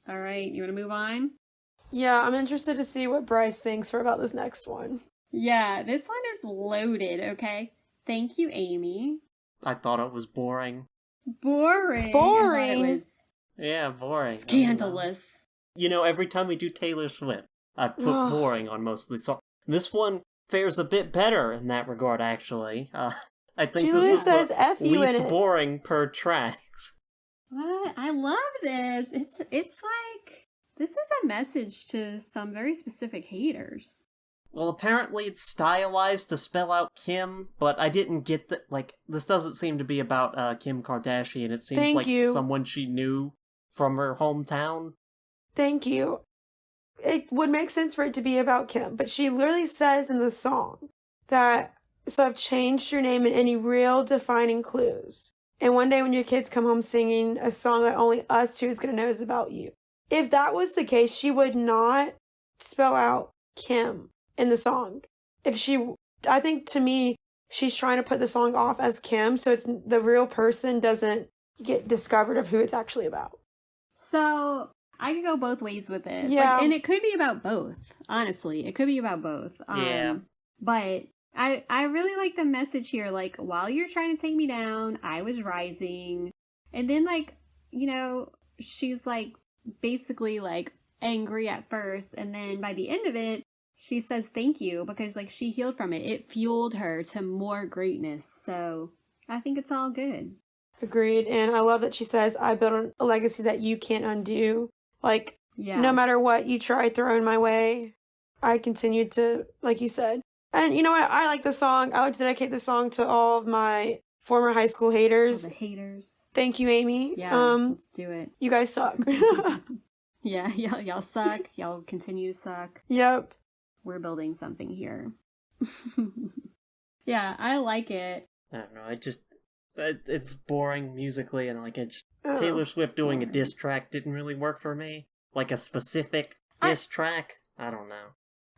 All right, you want to move on? Yeah, I'm interested to see what Bryce thinks about this next one. Yeah, this one is loaded, okay? Thank you, Amy. I thought it was boring. Boring. Boring? I thought it was Yeah, boring. scandalous. You know, every time we do Taylor Swift, I put boring on most of these songs. This one fares a bit better in that regard, actually. I think Julia this is says the F you least in it. boring per tracks. What? I love this. It's like this is a message to some very specific haters. Well, apparently it's stylized to spell out Kim, but I didn't get that. Like, this doesn't seem to be about Kim Kardashian. It seems Thank like you. someone she knew from her hometown. Thank you. It would make sense for it to be about Kim, but she literally says in the song that, so I've changed your name in any real defining clues. And one day when your kids come home singing a song that only us two is going to know is about you. If that was the case, she would not spell out Kim in the song. I think to me, she's trying to put the song off as Kim, so it's the real person doesn't get discovered of who it's actually about. So I could go both ways with it. Yeah. And it could be about both. Honestly, it could be about both. Yeah. But I really like the message here. Like, while you're trying to take me down, I was rising. And then, like, you know, she's like basically like angry at first, and then by the end of it, she says thank you because like she healed from it. It fueled her to more greatness. So I think it's all good. Agreed. And I love that she says, I built a legacy that you can't undo. Like, Yeah. no matter what you try throwing my way, I continued to, like you said. And you know what? I like the song. I like to dedicate the song to all of my former high school haters. All the haters. Thank you, Amy. Yeah, let's do it. You guys suck. Yeah, y'all suck. Y'all continue to suck. Yep. We're building something here. Yeah, I like it. I don't know, it's boring musically, and like Oh. Taylor Swift doing a diss track didn't really work for me. Like a specific diss track, I don't know.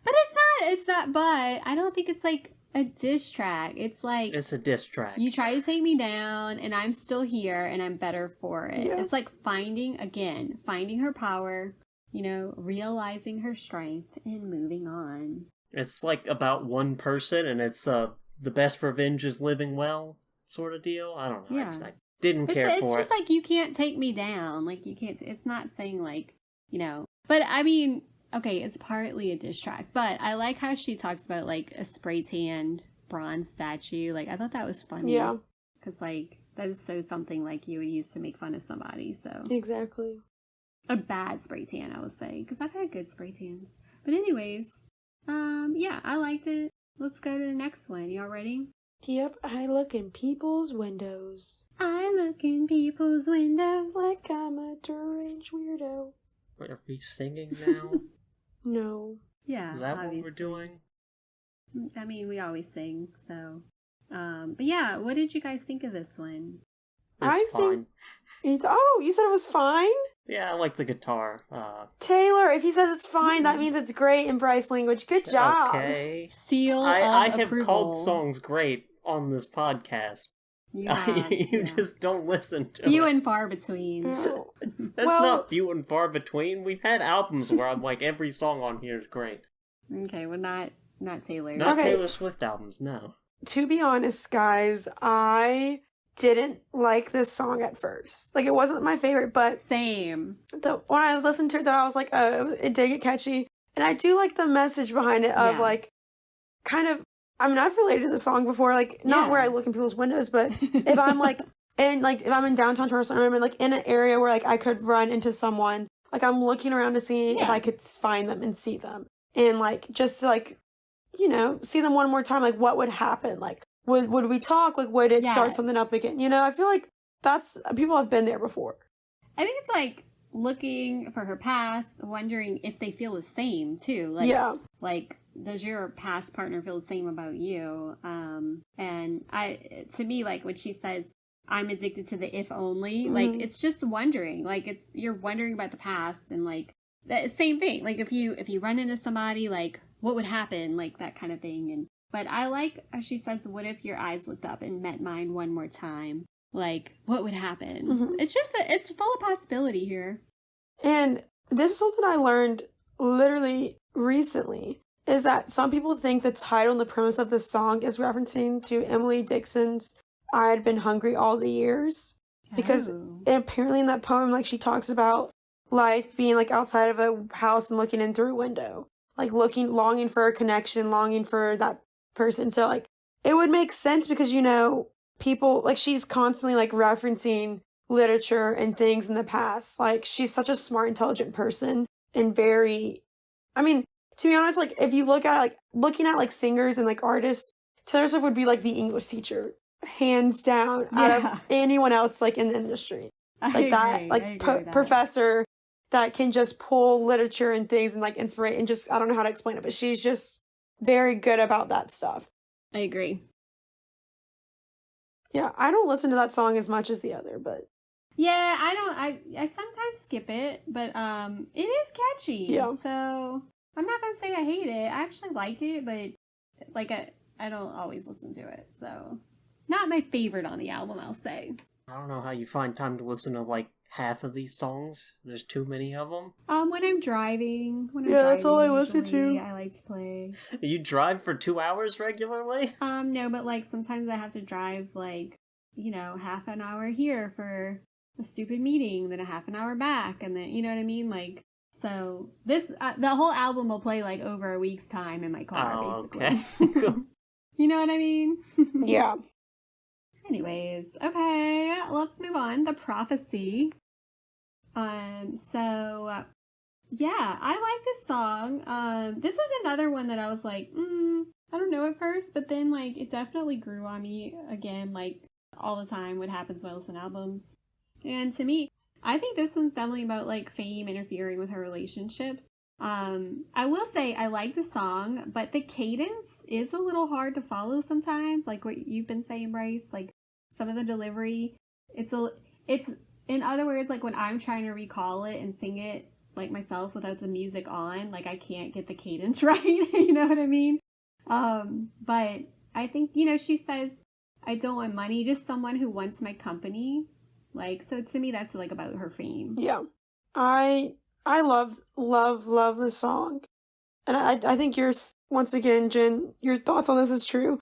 But it's not, but I don't think it's like a diss track. It's like, It's a diss track. you try to take me down and I'm still here and I'm better for it. Yeah. It's like finding her power, you know, realizing her strength and moving on. It's like about one person, and it's the best revenge is living well sort of deal. I don't know. Yeah. I didn't care It's for just it. like, you can't take me down. Like, you can't, it's not saying like, you know, but I mean, okay, it's partly a diss track, but I like how she talks about like a spray tanned bronze statue. Like, I thought that was funny. Yeah. Because like, that is so something like you would use to make fun of somebody. So Exactly. a bad spray tan, I will say, because I've had good spray tans. But anyways, yeah, I liked it. Let's go to the next one. Y'all ready? Yep. I look in people's windows I look in people's windows. like I'm a deranged weirdo. Are we singing now? No. Yeah, Is that obviously. what we're doing? I mean, we always sing, so. But yeah, what did you guys think of this one? It's fine. You said it was fine? Yeah, I like the guitar. Taylor, if he says it's fine, that means it's great in Bryce language. Good job. Okay. Seal I of have approval. called songs great on this podcast. You have, you yeah. just don't listen to Few it. and far between. Oh. That's Well- not few and far between. We've had albums where I'm like, every song on here is great. Okay, well, not Taylor. Not Okay. Taylor Swift albums, no. To be honest, guys, I didn't like this song at first. Like, it wasn't my favorite, but Same. when I listened to it, I was like, it did get catchy. And I do like the message behind it of, Yeah. like, kind of, I mean, I've related to the song before, like, not Yeah. where I look in people's windows, but if I'm, like, if I'm in downtown Toronto, or I'm in, like, in an area where, like, I could run into someone, like, I'm looking around to see if Yeah. I could find them and see them. And, like, just to, like, you know, see them one more time, like, what would happen? Like, would we talk? Like, would it start Yes. something up again? You know, I feel like people have been there before. I think it's like looking for her past, wondering if they feel the same too. Like, Yeah. Like, does your past partner feel the same about you? And to me, like when she says, "I'm addicted to the if only," like Mhm. it's just wondering. Like you're wondering about the past, and like that same thing. Like if you run into somebody, like what would happen, like that kind of thing. And But I like how she says, what if your eyes looked up and met mine one more time? Like, what would happen? Mm-hmm. It's just, it's full of possibility here. And this is something I learned literally recently, is that some people think the title and the premise of this song is referencing to Emily Dickinson's I Had Been Hungry All the Years. Because apparently in that poem, like, she talks about life being, like, outside of a house and looking in through a window. Like, longing for a connection, longing for that person. So, like, it would make sense because, you know, people, like, she's constantly, like, referencing literature and things in the past. Like, she's such a smart, intelligent person and very, I mean, to be honest, like, if you look at, like, looking at, like, singers and, like, artists, Taylor Swift would be, like, the English teacher, hands down, out of anyone else, like, in the industry. Like, professor that can just pull literature and things and, like, inspire and just, I don't know how to explain it, but she's just very good about that stuff. I agree. Yeah, I don't listen to that song as much as the other, but... Yeah, I sometimes skip it, but it is catchy. Yeah. So I'm not gonna say I hate it. I actually like it, but like I don't always listen to it. So not my favorite on the album, I'll say. I don't know how you find time to listen to like half of these songs. There's too many of them. When I'm driving. That's all I listen to. I like to play. You drive for 2 hours regularly? No, but like sometimes I have to drive like, you know, half an hour here for a stupid meeting, then a half an hour back, and then, you know what I mean? Like, so this, the whole album will play like over a week's time in my car, basically. Okay. You know what I mean? Yeah. Anyways, okay, let's move on. The Prophecy. So, yeah, I like this song. This is another one that I was like, I don't know at first, but then, like, it definitely grew on me again, like, all the time, what happens when I listen to albums. And to me, I think this one's definitely about, like, fame interfering with her relationships. I will say I like the song, but the cadence is a little hard to follow sometimes, like what you've been saying, Bryce. Like, some of the delivery, it's in other words, like when I'm trying to recall it and sing it like myself without the music on, like I can't get the cadence right. You know what I mean? But I think, you know, she says, I don't want money, just someone who wants my company. Like, so to me, that's like about her fame. Yeah. I love this song. And I think yours, once again, Jen, your thoughts on this is true.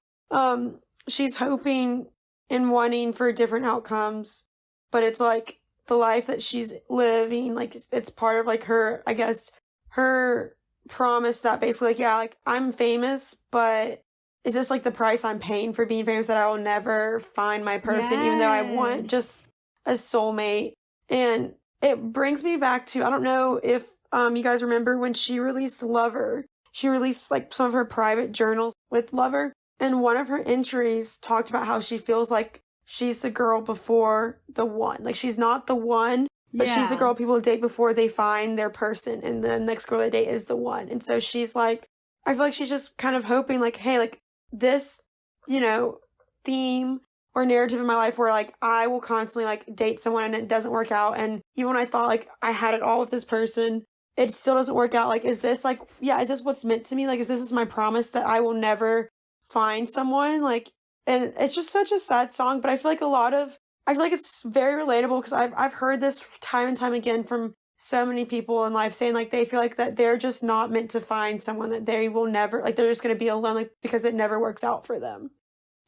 She's hoping and wanting for different outcomes, but it's like the life that she's living, like it's part of like her, I guess, her promise that basically like, yeah, like I'm famous, but is this like the price I'm paying for being famous, that I will never find my person, even though I want just a soulmate? And it brings me back to, I don't know if you guys remember when she released Lover. She released like some of her private journals with Lover, and one of her entries talked about how she feels like she's the girl before the one. Like, she's not the one, but she's the girl people date before they find their person, and the next girl they date is the one. And so she's like, I feel like she's just kind of hoping like, hey, like this, you know, theme or narrative in my life where like I will constantly like date someone and it doesn't work out, and even when I thought like I had it all with this person, it still doesn't work out. Like, is this like, yeah, is this what's meant to me? Like, is this my promise that I will never find someone? Like, and it's just such a sad song, but I feel like I feel like it's very relatable because I've heard this time and time again from so many people in life saying like they feel like that they're just not meant to find someone, that they will never, like they're just going to be alone, like because it never works out for them.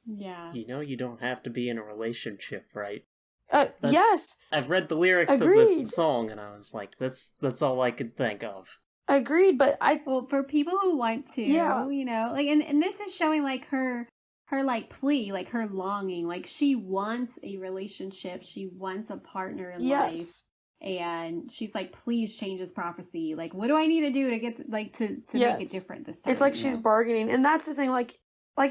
Yeah. You know, you don't have to be in a relationship, right? Yes. I've read the lyrics to this song and I was like, that's all I could think of. Agreed, but well, for people who want to, you know, like, and this is showing like her like plea, like her longing, like she wants a relationship, she wants a partner in life, and she's like, please change this prophecy. Like, what do I need to do to get like to make it different this time? It's like she's bargaining, and that's the thing. Like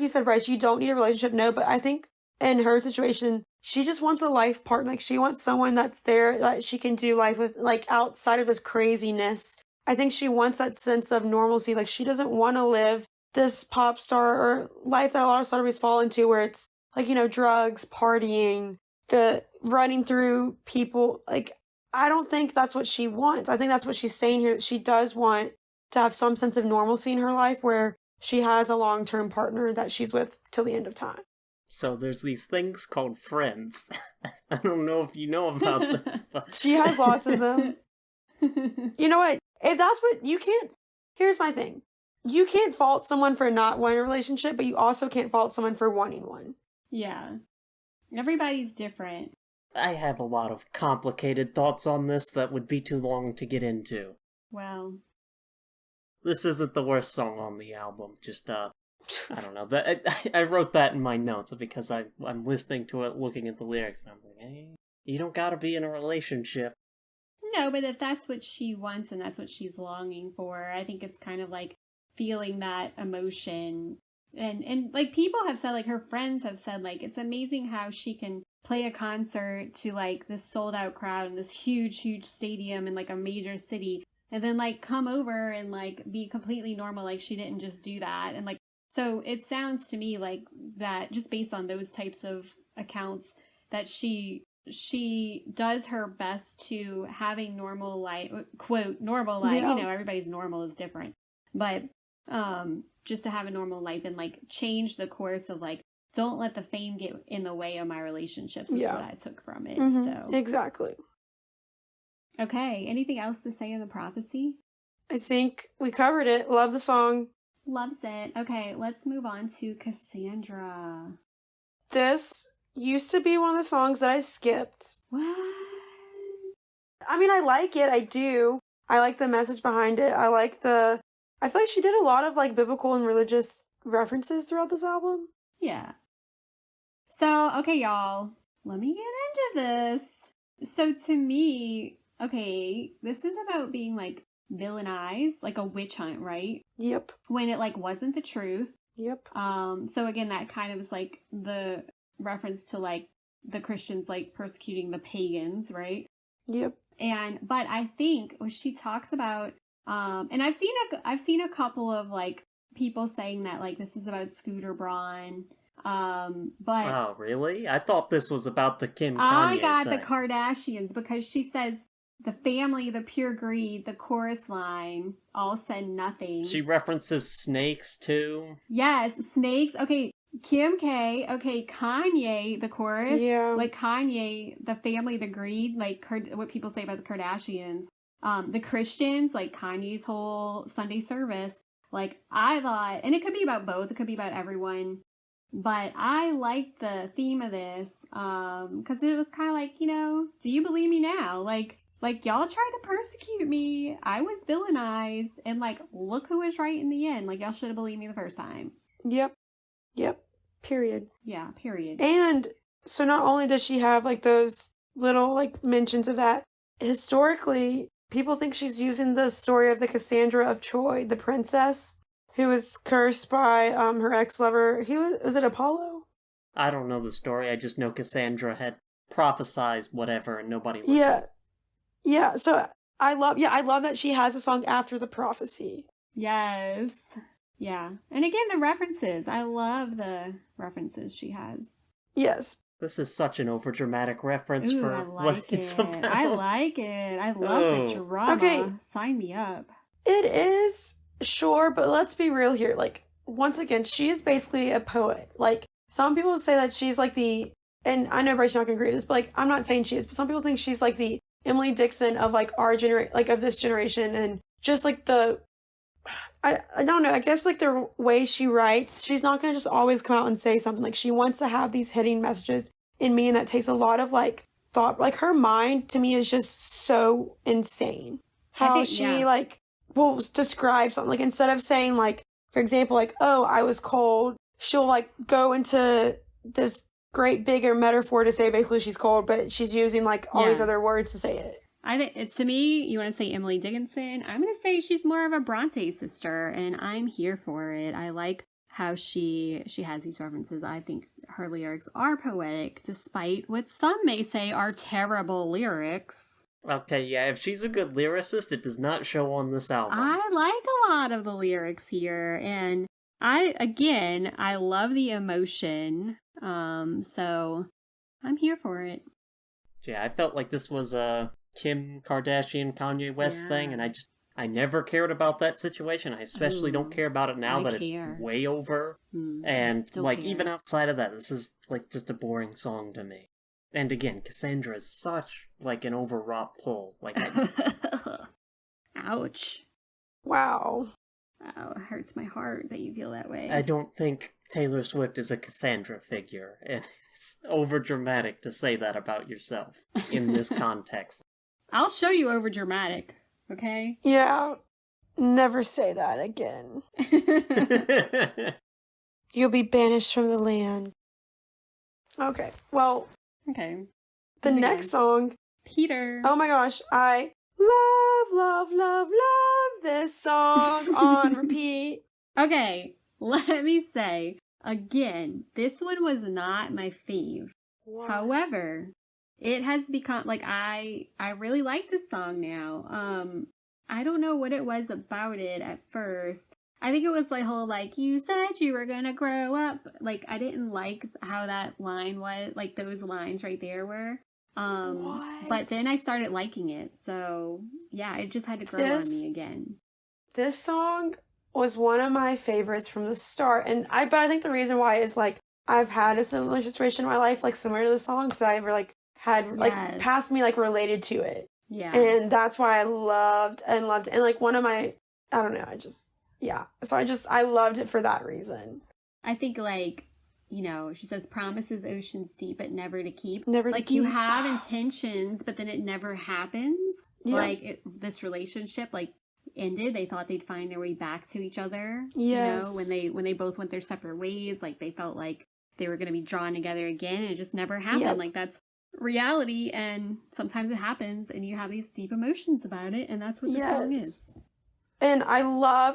you said, Bryce, you don't need a relationship, no, but I think in her situation, she just wants a life partner. Like, she wants someone that's there that she can do life with, like outside of this craziness. I think she wants that sense of normalcy. Like, she doesn't want to live this pop star or life that a lot of celebrities fall into, where it's like, you know, drugs, partying, the running through people. Like, I don't think that's what she wants. I think that's what she's saying here. She does want to have some sense of normalcy in her life where she has a long-term partner that she's with till the end of time. So there's these things called friends. I don't know if you know about them. But... She has lots of them. You know what? If that's what you can't... Here's my thing. You can't fault someone for not wanting a relationship, but you also can't fault someone for wanting one. Yeah. Everybody's different. I have a lot of complicated thoughts on this that would be too long to get into. Well... This isn't the worst song on the album, just, I don't know. I wrote that in my notes because I'm listening to it, looking at the lyrics, and I'm like, hey, you don't gotta be in a relationship. No, but if that's what she wants and that's what she's longing for, I think it's kind of like feeling that emotion. And like people have said, like her friends have said, like it's amazing how she can play a concert to like this sold out crowd in this huge, huge stadium in like a major city. And then, like, come over and, like, be completely normal, like, she didn't just do that. And, like, so it sounds to me like that, just based on those types of accounts, that she does her best to having normal life, quote, normal life. Yeah. You know, everybody's normal is different. But just to have a normal life and, like, change the course of, like, don't let the fame get in the way of my relationships is what I took from it. Mm-hmm. So Exactly. Okay, anything else to say on the prophecy? I think we covered it. Love the song. Loves it. Okay, let's move on to Cassandra. This used to be one of the songs that I skipped. What? I mean, I like it. I do. I like the message behind it. I feel like she did a lot of, like, biblical and religious references throughout this album. Yeah. So, okay, y'all. Let me get into this. So, to me... Okay, this is about being, like, villainized, like a witch hunt, right? Yep. When it, like, wasn't the truth. Yep. So again, that kind of is, like, the reference to, like, the Christians, like, persecuting the pagans, right? Yep. But I think when she talks about, and I've seen a couple of, like, people saying that, like, this is about Scooter Braun, but... Oh, really? I thought this was about the Kim Kanye I got thing. the Kardashians, because she says... The family, the pure greed, the chorus line, all said nothing. She references snakes, too. Yes, snakes. Okay, Kim K. Okay, Kanye, the chorus. Yeah. Like, Kanye, the family, the greed, like, what people say about the Kardashians. The Christians, like, Kanye's whole Sunday service. Like, I thought, and it could be about both, it could be about everyone. But I liked the theme of this, because it was kind of like, you know, do you believe me now? Like, y'all tried to persecute me. I was villainized. And, like, look who was right in the end. Like, y'all should have believed me the first time. Yep. Period. Yeah, period. And so not only does she have, like, those little, like, mentions of that, historically, people think she's using the story of the Cassandra of Troy, the princess, who was cursed by her ex-lover. Was it Apollo? I don't know the story. I just know Cassandra had prophesized whatever and nobody listened. Yeah, so I love that she has a song after the prophecy. Yes. Yeah. And again, the references. I love the references she has. Yes. This is such an overdramatic reference for what it's about. I like it. I love the drama. Okay. Sign me up. It is, sure, but let's be real here. Like, once again, she is basically a poet. Like, some people say that she's like and I know Bryce's not going to agree with this, but, like, I'm not saying she is, but some people think she's like the Emily Dixon of, like, our generation, like, of this generation, and just, like, I don't know, I guess, like, the way she writes, she's not going to just always come out and say something. Like, she wants to have these hitting messages in me, and that takes a lot of, like, thought. Like, her mind, to me, is just so insane. How she, like, will describe something. Like, instead of saying, like, for example, like, oh, I was cold, she'll, like, go into this great bigger metaphor to say basically she's cold, but she's using, like, all these other words to say it. I think it's, to me, you want to say Emily Dickinson, I'm going to say she's more of a Bronte sister, and I'm here for it. I like how she has these references. I think her lyrics are poetic, despite what some may say are terrible lyrics. Okay, yeah, if she's a good lyricist, it does not show on this album. I like a lot of the lyrics here, and I love the emotion, so I'm here for it. Yeah, I felt like this was a Kim Kardashian, Kanye West thing, and I never cared about that situation. I especially don't care about it now that care. It's way over. And, like, even outside of that, this is, like, just a boring song to me. And again, Cassandra is such, like, an overwrought pull. Like, Ouch. Wow. Wow, it hurts my heart that you feel that way. I don't think Taylor Swift is a Cassandra figure, and it's overdramatic to say that about yourself in this context. I'll show you overdramatic, okay? Yeah. Never say that again. You'll be banished from the land. Okay, well... Okay. The next song... Peter. Oh my gosh, I love this song on repeat. Okay, let me say, again, this one was not my fave. Wow. However, it has become, like, I really like this song now. I don't know what it was about it at first. I think it was like whole, like, you said you were gonna grow up. Like, I didn't like how that line was, like, those lines right there were. But then I started liking it. So, yeah, it just had to grow on me again. This song was one of my favorites from the start. But I think the reason why is, like, I've had a similar situation in my life, like, similar to the song. So I like, had, like, past me, like, related to it. Yeah. And that's why I loved it. And, like, one of my, I don't know, So I loved it for that reason. I think, like, you know, she says, promises oceans deep, but never to keep. Never to keep. Like, you have intentions, but then it never happens. Yeah. Like, this relationship, like, ended. They thought they'd find their way back to each other. Yes. You know, when they both went their separate ways, like, they felt like they were going to be drawn together again, and it just never happened. Yep. Like, that's reality, and sometimes it happens, and you have these deep emotions about it, and that's what the song is. And I love,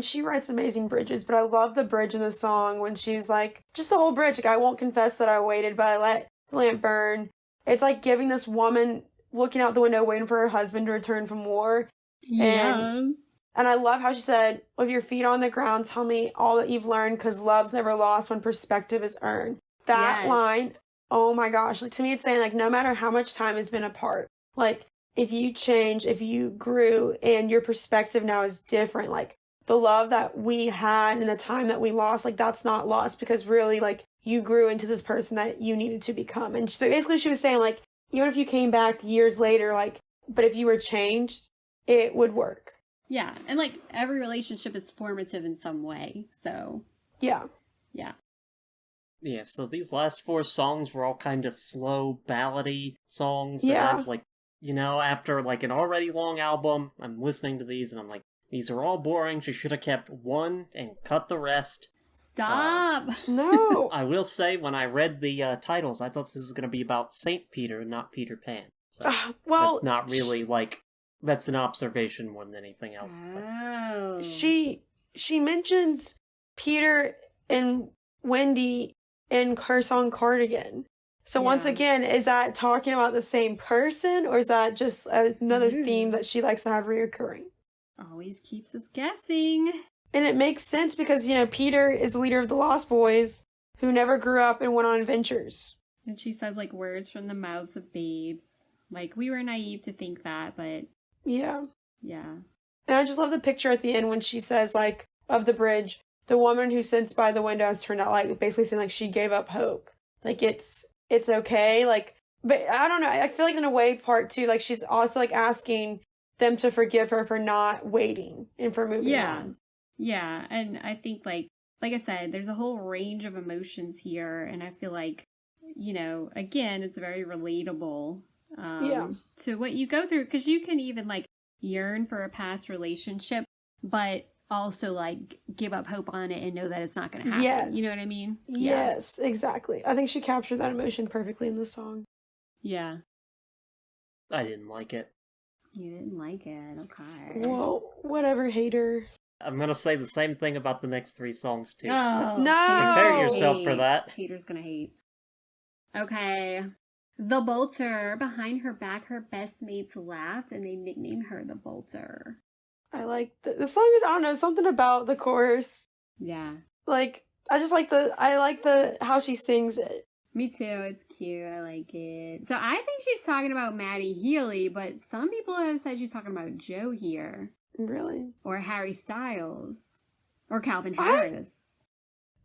she writes amazing bridges, but I love the bridge in the song when she's like, just the whole bridge, like, I won't confess that I waited, but I let the lamp burn. It's like giving this woman looking out the window, waiting for her husband to return from war. Yes. And I love how she said, with your feet on the ground, tell me all that you've learned, because love's never lost when perspective is earned. That line, oh my gosh, like, to me it's saying, like, no matter how much time has been apart, like, if you change, if you grew, and your perspective now is different, like, the love that we had and the time that we lost, like, that's not lost, because really, like, you grew into this person that you needed to become. And so basically she was saying, like, even if you came back years later, like, but if you were changed, it would work. Yeah, and, like, every relationship is formative in some way, so... Yeah. Yeah. Yeah, so these last 4 songs were all kind of slow, ballady songs. Yeah. And like, you know, after, like, an already long album, I'm listening to these and I'm like, these are all boring. She should have kept one and cut the rest. Stop! No! I will say, when I read the titles, I thought this was going to be about Saint Peter, not Peter Pan. So well, that's not really, like, that's an observation more than anything else. Oh. She mentions Peter and Wendy in her song Cardigan. So once again, is that talking about the same person, or is that just another theme that she likes to have reoccurring? Always keeps us guessing. And it makes sense because, you know, Peter is the leader of the Lost Boys who never grew up and went on adventures. And she says, like, words from the mouths of babes. Like, we were naive to think that, but... Yeah. Yeah. And I just love the picture at the end when she says, like, of the bridge, the woman who sits by the window has turned out, like, basically saying, like, she gave up hope. Like, it's okay, like, but I don't know, I feel like in a way, part 2, like, she's also, like, asking them to forgive her for not waiting and for moving on. Yeah, and I think, like I said, there's a whole range of emotions here, and I feel like, you know, again, it's very relatable to what you go through, because you can even, like, yearn for a past relationship, but also, like, give up hope on it and know that it's not going to happen. Yes. You know what I mean? Yes, exactly. I think she captured that emotion perfectly in the song. Yeah. I didn't like it. You didn't like it, okay. Well, whatever, hater. I'm gonna say the same thing about the next 3 songs, too. Oh, no! Prepare yourself for that. Hater's gonna hate. Okay. The Bolter. Behind her back, her best mates laughed, and they nicknamed her the Bolter. I like the song is, I don't know, something about the chorus. Yeah. Like, I like how she sings it. Me too. It's cute. I like it. So I think she's talking about Maddie Healy, but some people have said she's talking about Joe here. Really? Or Harry Styles. Or Calvin Harris.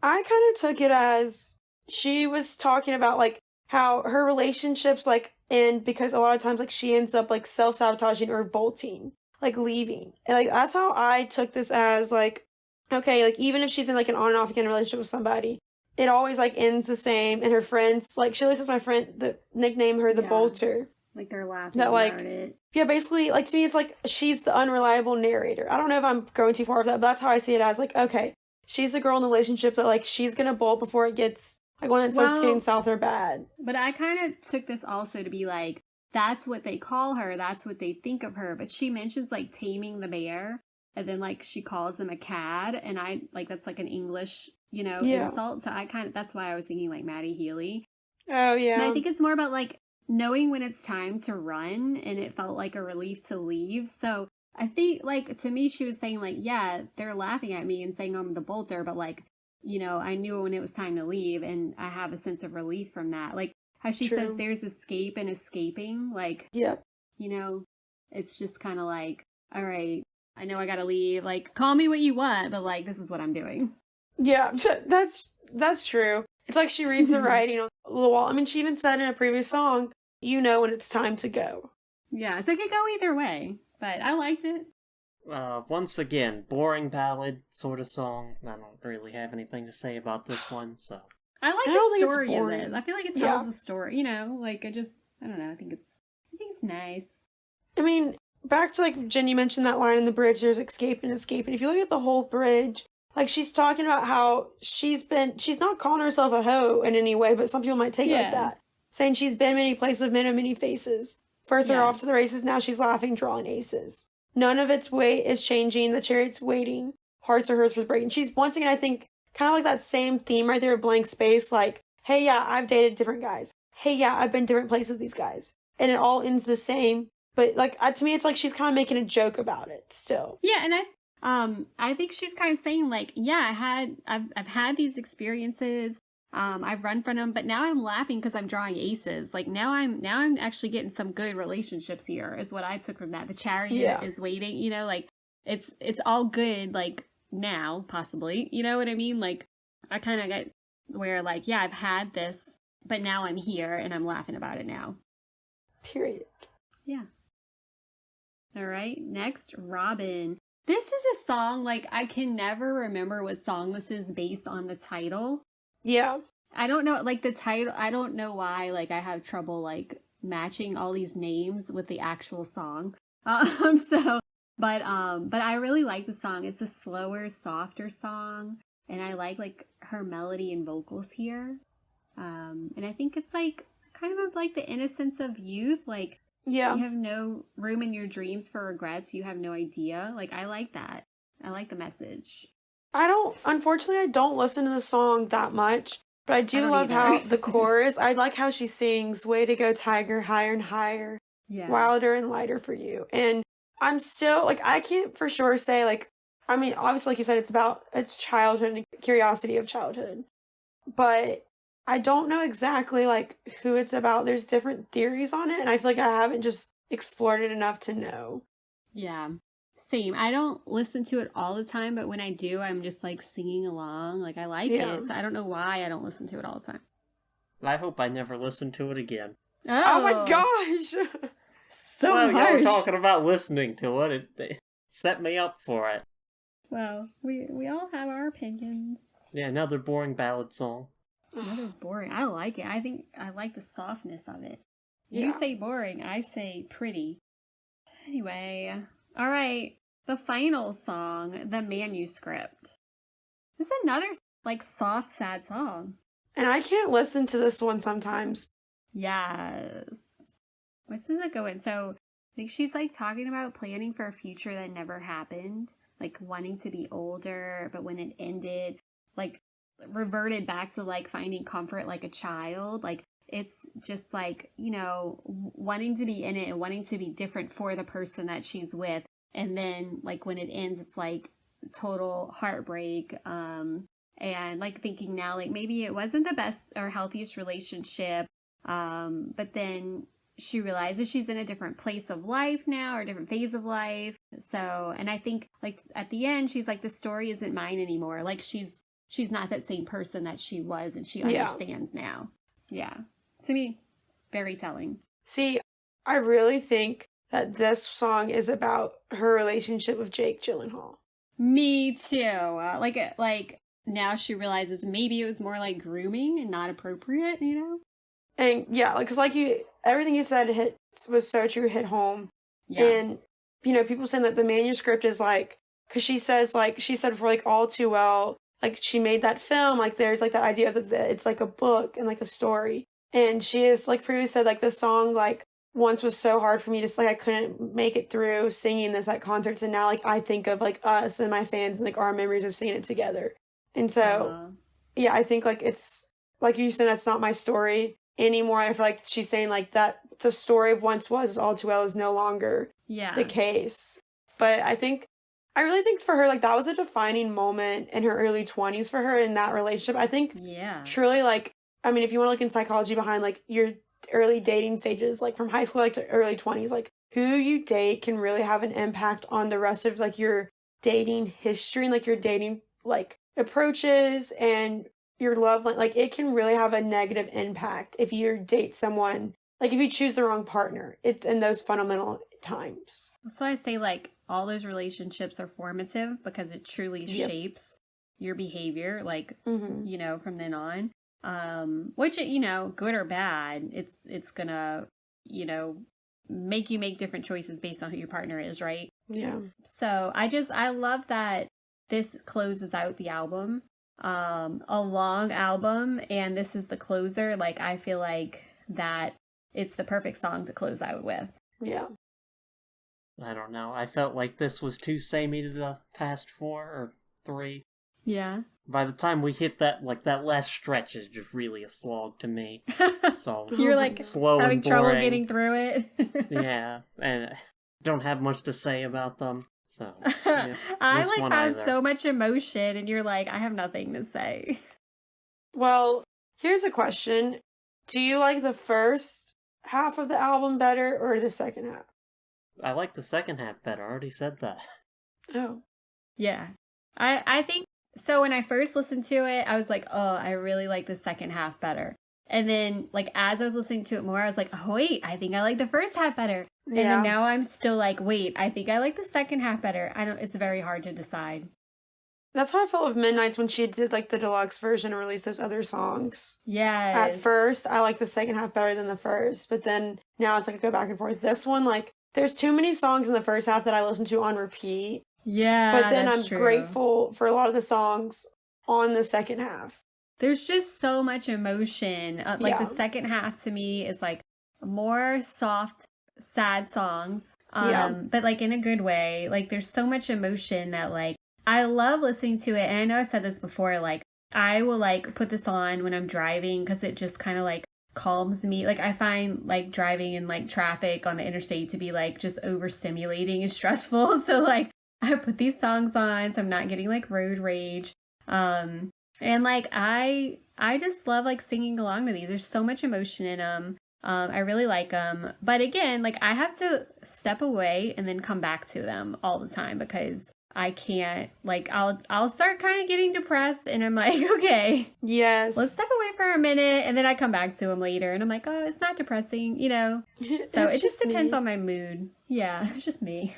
I kind of took it as she was talking about, like, how her relationships, like, end because a lot of times, like, she ends up, like, self-sabotaging or bolting, like, leaving. And, like, that's how I took this as, like, okay, like, even if she's in, like, an on and off again relationship with somebody, it always, like, ends the same. And her friends, like, she always has my friend that nickname her the Bolter. Like, they're laughing that, like, about it. Yeah, basically, like, to me, it's like she's the unreliable narrator. I don't know if I'm going too far with that, but that's how I see it as, like, okay, she's the girl in the relationship that, like, she's gonna bolt before it gets, like, when it starts getting south or bad. But I kind of took this also to be like, that's what they call her, that's what they think of her. But she mentions, like, taming the bear, and then, like, she calls him a cad, and I, like, that's, like, an English, you know, insult. So I kind of, that's why I was thinking, like, Maddie Healy. Oh, yeah. And I think it's more about, like, knowing when it's time to run, and it felt like a relief to leave. So I think, like, to me, she was saying, like, yeah, they're laughing at me and saying I'm the bolter, but, like, you know, I knew when it was time to leave, and I have a sense of relief from that. Like, how she says there's escape and escaping, like, yep. You know, it's just kind of like, all right, I know I gotta leave, like, call me what you want, but, like, this is what I'm doing. Yeah, that's true. It's like she reads the writing on the wall. I mean, she even said in a previous song, you know when it's time to go. Yeah, so it could go either way, but I liked it. Once again, boring ballad sort of song. I don't really have anything to say about this one, so. I like the story of it. I feel like it tells a story, you know, like, I don't know, I think it's nice. I mean, back to, like, Jen, you mentioned that line in the bridge, there's escape and escape, and if you look at the whole bridge, like, she's talking about how she's not calling herself a hoe in any way, but some people might take it like that. Saying she's been many places with men of many faces. First they're off to the races, now she's laughing, drawing aces. None of its weight is changing, the chariot's waiting, hearts are hers for the breaking. She's, once again, I think, kind of like that same theme right there of Blank Space, like, hey, yeah, I've dated different guys. Hey, yeah, I've been different places with these guys. And it all ends the same. But, like, to me, it's like she's kind of making a joke about it still. Yeah, and I think she's kind of saying, like, yeah, I've had these experiences, I've run from them, but now I'm laughing because I'm drawing aces. Like, now I'm actually getting some good relationships here, is what I took from that. The chariot is waiting, you know, like, it's all good, like, now, possibly, you know what I mean? Like, I kind of get where, like, yeah, I've had this, but now I'm here, and I'm laughing about it now. Period. Yeah. All right, next, Robin. This is a song, like, I can never remember what song this is based on the title. Yeah. I don't know, like, the title, I don't know why, like, I have trouble, like, matching all these names with the actual song. But I really like the song. It's a slower, softer song, and I like, her melody and vocals here. And I think it's, like, kind of like the innocence of youth, like, yeah, you have no room in your dreams for regrets. You have no idea. Like, I like that. I like the message. Unfortunately, I don't listen to the song that much, but I do love how the chorus, I like how she sings, way to go, tiger, higher and higher, wilder and lighter for you. And I'm still, like, I can't for sure say, like, I mean, obviously, like you said, it's about a childhood and curiosity of childhood, but I don't know exactly, like, who it's about. There's different theories on it, and I feel like I haven't just explored it enough to know. Yeah, same. I don't listen to it all the time, but when I do, I'm just, like, singing along. Like, I like it. So I don't know why I don't listen to it all the time. I hope I never listen to it again. Oh my gosh! So harsh. Y'all talking about listening to it. It set me up for it. Well, we all have our opinions. Yeah, another boring ballad song. Another boring. I like it. I think I like the softness of it. Yeah. You say boring, I say pretty. Anyway, all right. The final song, The Manuscript. This is another, like, soft, sad song. And I can't listen to this one sometimes. Yes. What does it go in? So, I think she's, like, talking about planning for a future that never happened. Like, wanting to be older, but when it ended, like, reverted back to, like, finding comfort like a child. Like, it's just, like, you know, wanting to be in it and wanting to be different for the person that she's with. And then, like, when it ends, it's, like, total heartbreak. And, like, thinking now, like, maybe it wasn't the best or healthiest relationship. But then, she realizes she's in a different place of life now, or a different phase of life. So, and I think like at the end, she's like, the story isn't mine anymore. Like she's not that same person that she was, and she understands now. Yeah. To me, very telling. See, I really think that this song is about her relationship with Jake Gyllenhaal. Me too. Like now she realizes maybe it was more like grooming and not appropriate, you know? And yeah, because everything you said was so true, hit home. Yeah. And, you know, people saying that the manuscript is like, because she said for like All Too Well, like she made that film, like there's like that idea that it's like a book and like a story. And she is like previously said, like the song, like, once was so hard for me to, like, I couldn't make it through singing this at concerts, and now, like, I think of, like, us and my fans and, like, our memories of singing it together. And so, yeah, I think, like, it's, like you said, that's not my story anymore. I feel like she's saying, like, that the story of once was All Too Well is no longer the case. But I really think for her, like, that was a defining moment in her early 20s for her in that relationship. I think truly, like, I mean, if you want to look in psychology behind, like, your early dating stages, like from high school like to early 20s, like who you date can really have an impact on the rest of like your dating history and like your dating like approaches and your love, like it can really have a negative impact if you date someone, like if you choose the wrong partner. It's in those fundamental times. So I say like all those relationships are formative because it truly shapes your behavior, like you know, from then on. Which, you know, good or bad, it's gonna, you know, make you make different choices based on who your partner is, right? Yeah. So I love that this closes out the album, a long album, and this is the closer. Like, I feel like that it's the perfect song to close out with. Yeah. I don't know. I felt like this was too samey to the past 4 or 3. Yeah. By the time we hit that last stretch is just really a slog to me. So you're like slow having and boring. trouble getting through it. Yeah, and don't have much to say about them. So I like found so much emotion, and you're like, I have nothing to say. Well, here's a question: do you like the first half of the album better or the second half? I like the second half better. I already said that. Oh, yeah. I think. So when I first listened to it, I was like, oh, I really like the second half better. And then, like, as I was listening to it more, I was like, oh, wait, I think I like the first half better. Yeah. And then now I'm still like, wait, I think I like the second half better. It's very hard to decide. That's how I felt with Midnights when she did, like, the deluxe version and released those other songs. Yeah. At first, I like the second half better than the first. But then now it's like I go back and forth. This one, like, there's too many songs in the first half that I listen to on repeat. Yeah, but then I'm grateful for a lot of the songs on the second half. There's just so much emotion. The second half to me is like more soft, sad songs. But like in a good way. Like there's so much emotion that like I love listening to it. And I know I said this before, like I will like put this on when I'm driving because it just kind of like calms me. Like I find like driving in like traffic on the interstate to be like just overstimulating and stressful. So like I put these songs on so I'm not getting like road rage. And like I just love like singing along to these. There's so much emotion in them. I really like them. But again, like I have to step away and then come back to them all the time because I can't, like I'll start kind of getting depressed and I'm like, okay, yes, let's step away for a minute, and then I come back to them later and I'm like, oh, it's not depressing, you know. So it just depends on my mood. Yeah, it's just me.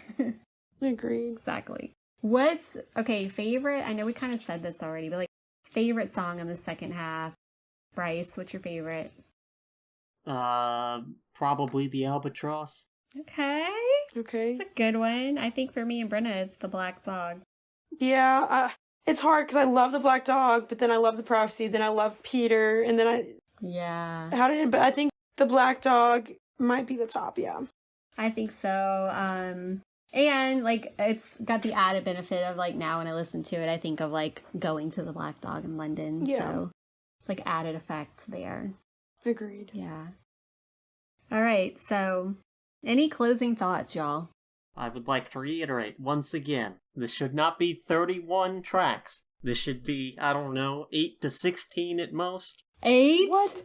Agreed. Exactly. What's favorite? I know we kind of said this already, but like favorite song in the second half. Bryce, what's your favorite? Probably The Albatross. Okay. It's a good one. I think for me and Brenna, it's The Black Dog. Yeah, it's hard because I love The Black Dog, but then I love The Prophecy, then I love Peter, and then but I think The Black Dog might be the top, yeah. I think so. And like it's got the added benefit of like now when I listen to it, I think of like going to the Black Dog in London. Yeah. So it's like added effect there. Agreed. Yeah. All right. So any closing thoughts, y'all? I would like to reiterate once again, this should not be 31 tracks. This should be, I don't know, 8 to 16 at most. 8? What?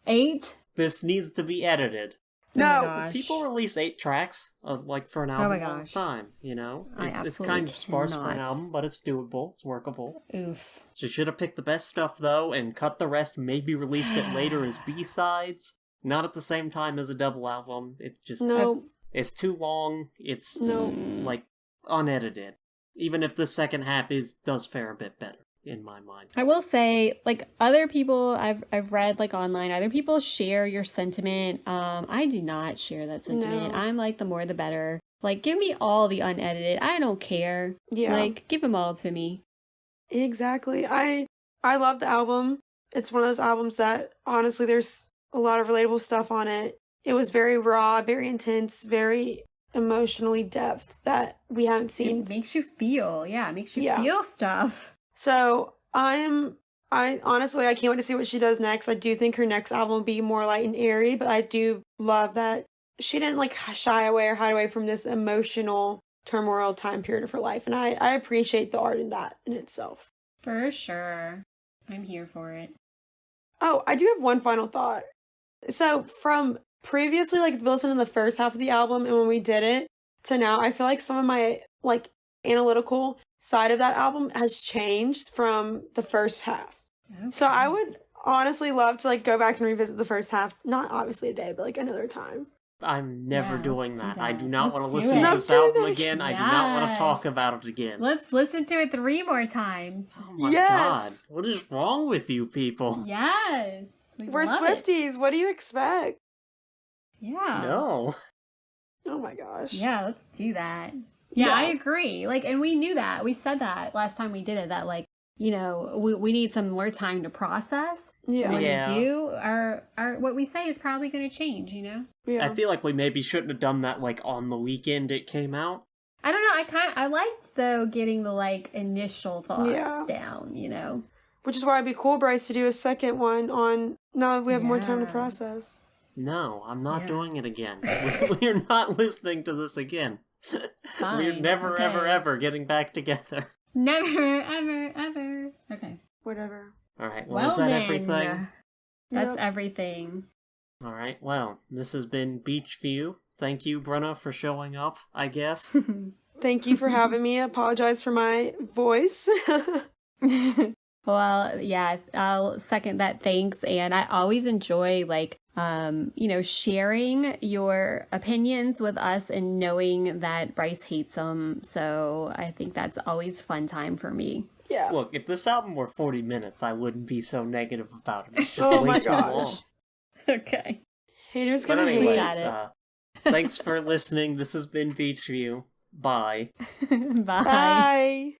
8? This needs to be edited. No. Oh my gosh. People release 8 tracks like for an Oh album my all the gosh. time, you know? I It's absolutely kind of sparse for an cannot. album, but it's doable. It's workable. Oof. She should have picked the best stuff, though, and cut the rest, maybe released it later as B-sides. Not at the same time as a double album. It's just... No. It's too long. It's, No. like, unedited. Even if the second half does fare a bit better, in my mind. I will say, like, other people I've read, like, online, other people share your sentiment. I do not share that sentiment. No. I'm like, the more the better. Like, give me all the unedited. I don't care. Yeah. Like, give them all to me. Exactly. I love the album. It's one of those albums that, honestly, there's a lot of relatable stuff on it. It was very raw, very intense, very emotionally depth that we haven't seen. It makes you feel. Yeah, it makes you Yeah. feel stuff. So I honestly, I can't wait to see what she does next. I do think her next album will be more light and airy, but I do love that she didn't like shy away or hide away from this emotional turmoil time period of her life. And I appreciate the art in that in itself. For sure. I'm here for it. Oh, I do have one final thought. So from previously, like, listening to the first half of the album and when we did it to now, I feel like some of my, like, analytical side of that album has changed from the first half. Okay. So I would honestly love to, like, go back and revisit the first half. Not obviously today, but, like, another time. I'm never Yeah, doing let's do that. I that. do not Let's want to do listen it. to Let's this do album that. again. I do not want to talk Yes. about it again. Let's listen to it 3 more times. Oh my Yes. god. What is wrong with you people? Yes. We're love it. Swifties. What do you expect? Yeah. No. Oh my gosh. Yeah, let's do that. Yeah, Yeah. I agree. Like, and we knew that. We said that last time we did it, that, like, you know, we need some more time to process. Yeah. When Yeah. we do, our what we say is probably going to change, you know? Yeah. I feel like we maybe shouldn't have done that like on the weekend it came out. I don't know. I liked, though, getting the, like, initial thoughts Yeah. down, you know? Which is why it'd be cool, Bryce, to do a second one on now that we have more time to Yeah. process. No, I'm not Yeah. doing it again. We're not listening to this again. We're Fine. never, Okay. ever getting back together. Never, ever, ever. Okay. Whatever. Alright, well, is that then, everything? That's Yep. everything. Alright, well, this has been Beachview. Thank you, Brenna, for showing up, I guess. Thank you for having me. I apologize for my voice. Well, yeah, I'll second that. Thanks. And I always enjoy, like, you know, sharing your opinions with us and knowing that Bryce hates them. So I think that's always fun time for me. Yeah. Look, if this album were 40 minutes, I wouldn't be so negative about it. It's just Oh way my too long. gosh. Okay. Haters But gonna anyways, Got hate. it. thanks for listening. This has been Beachview. Bye. Bye. Bye.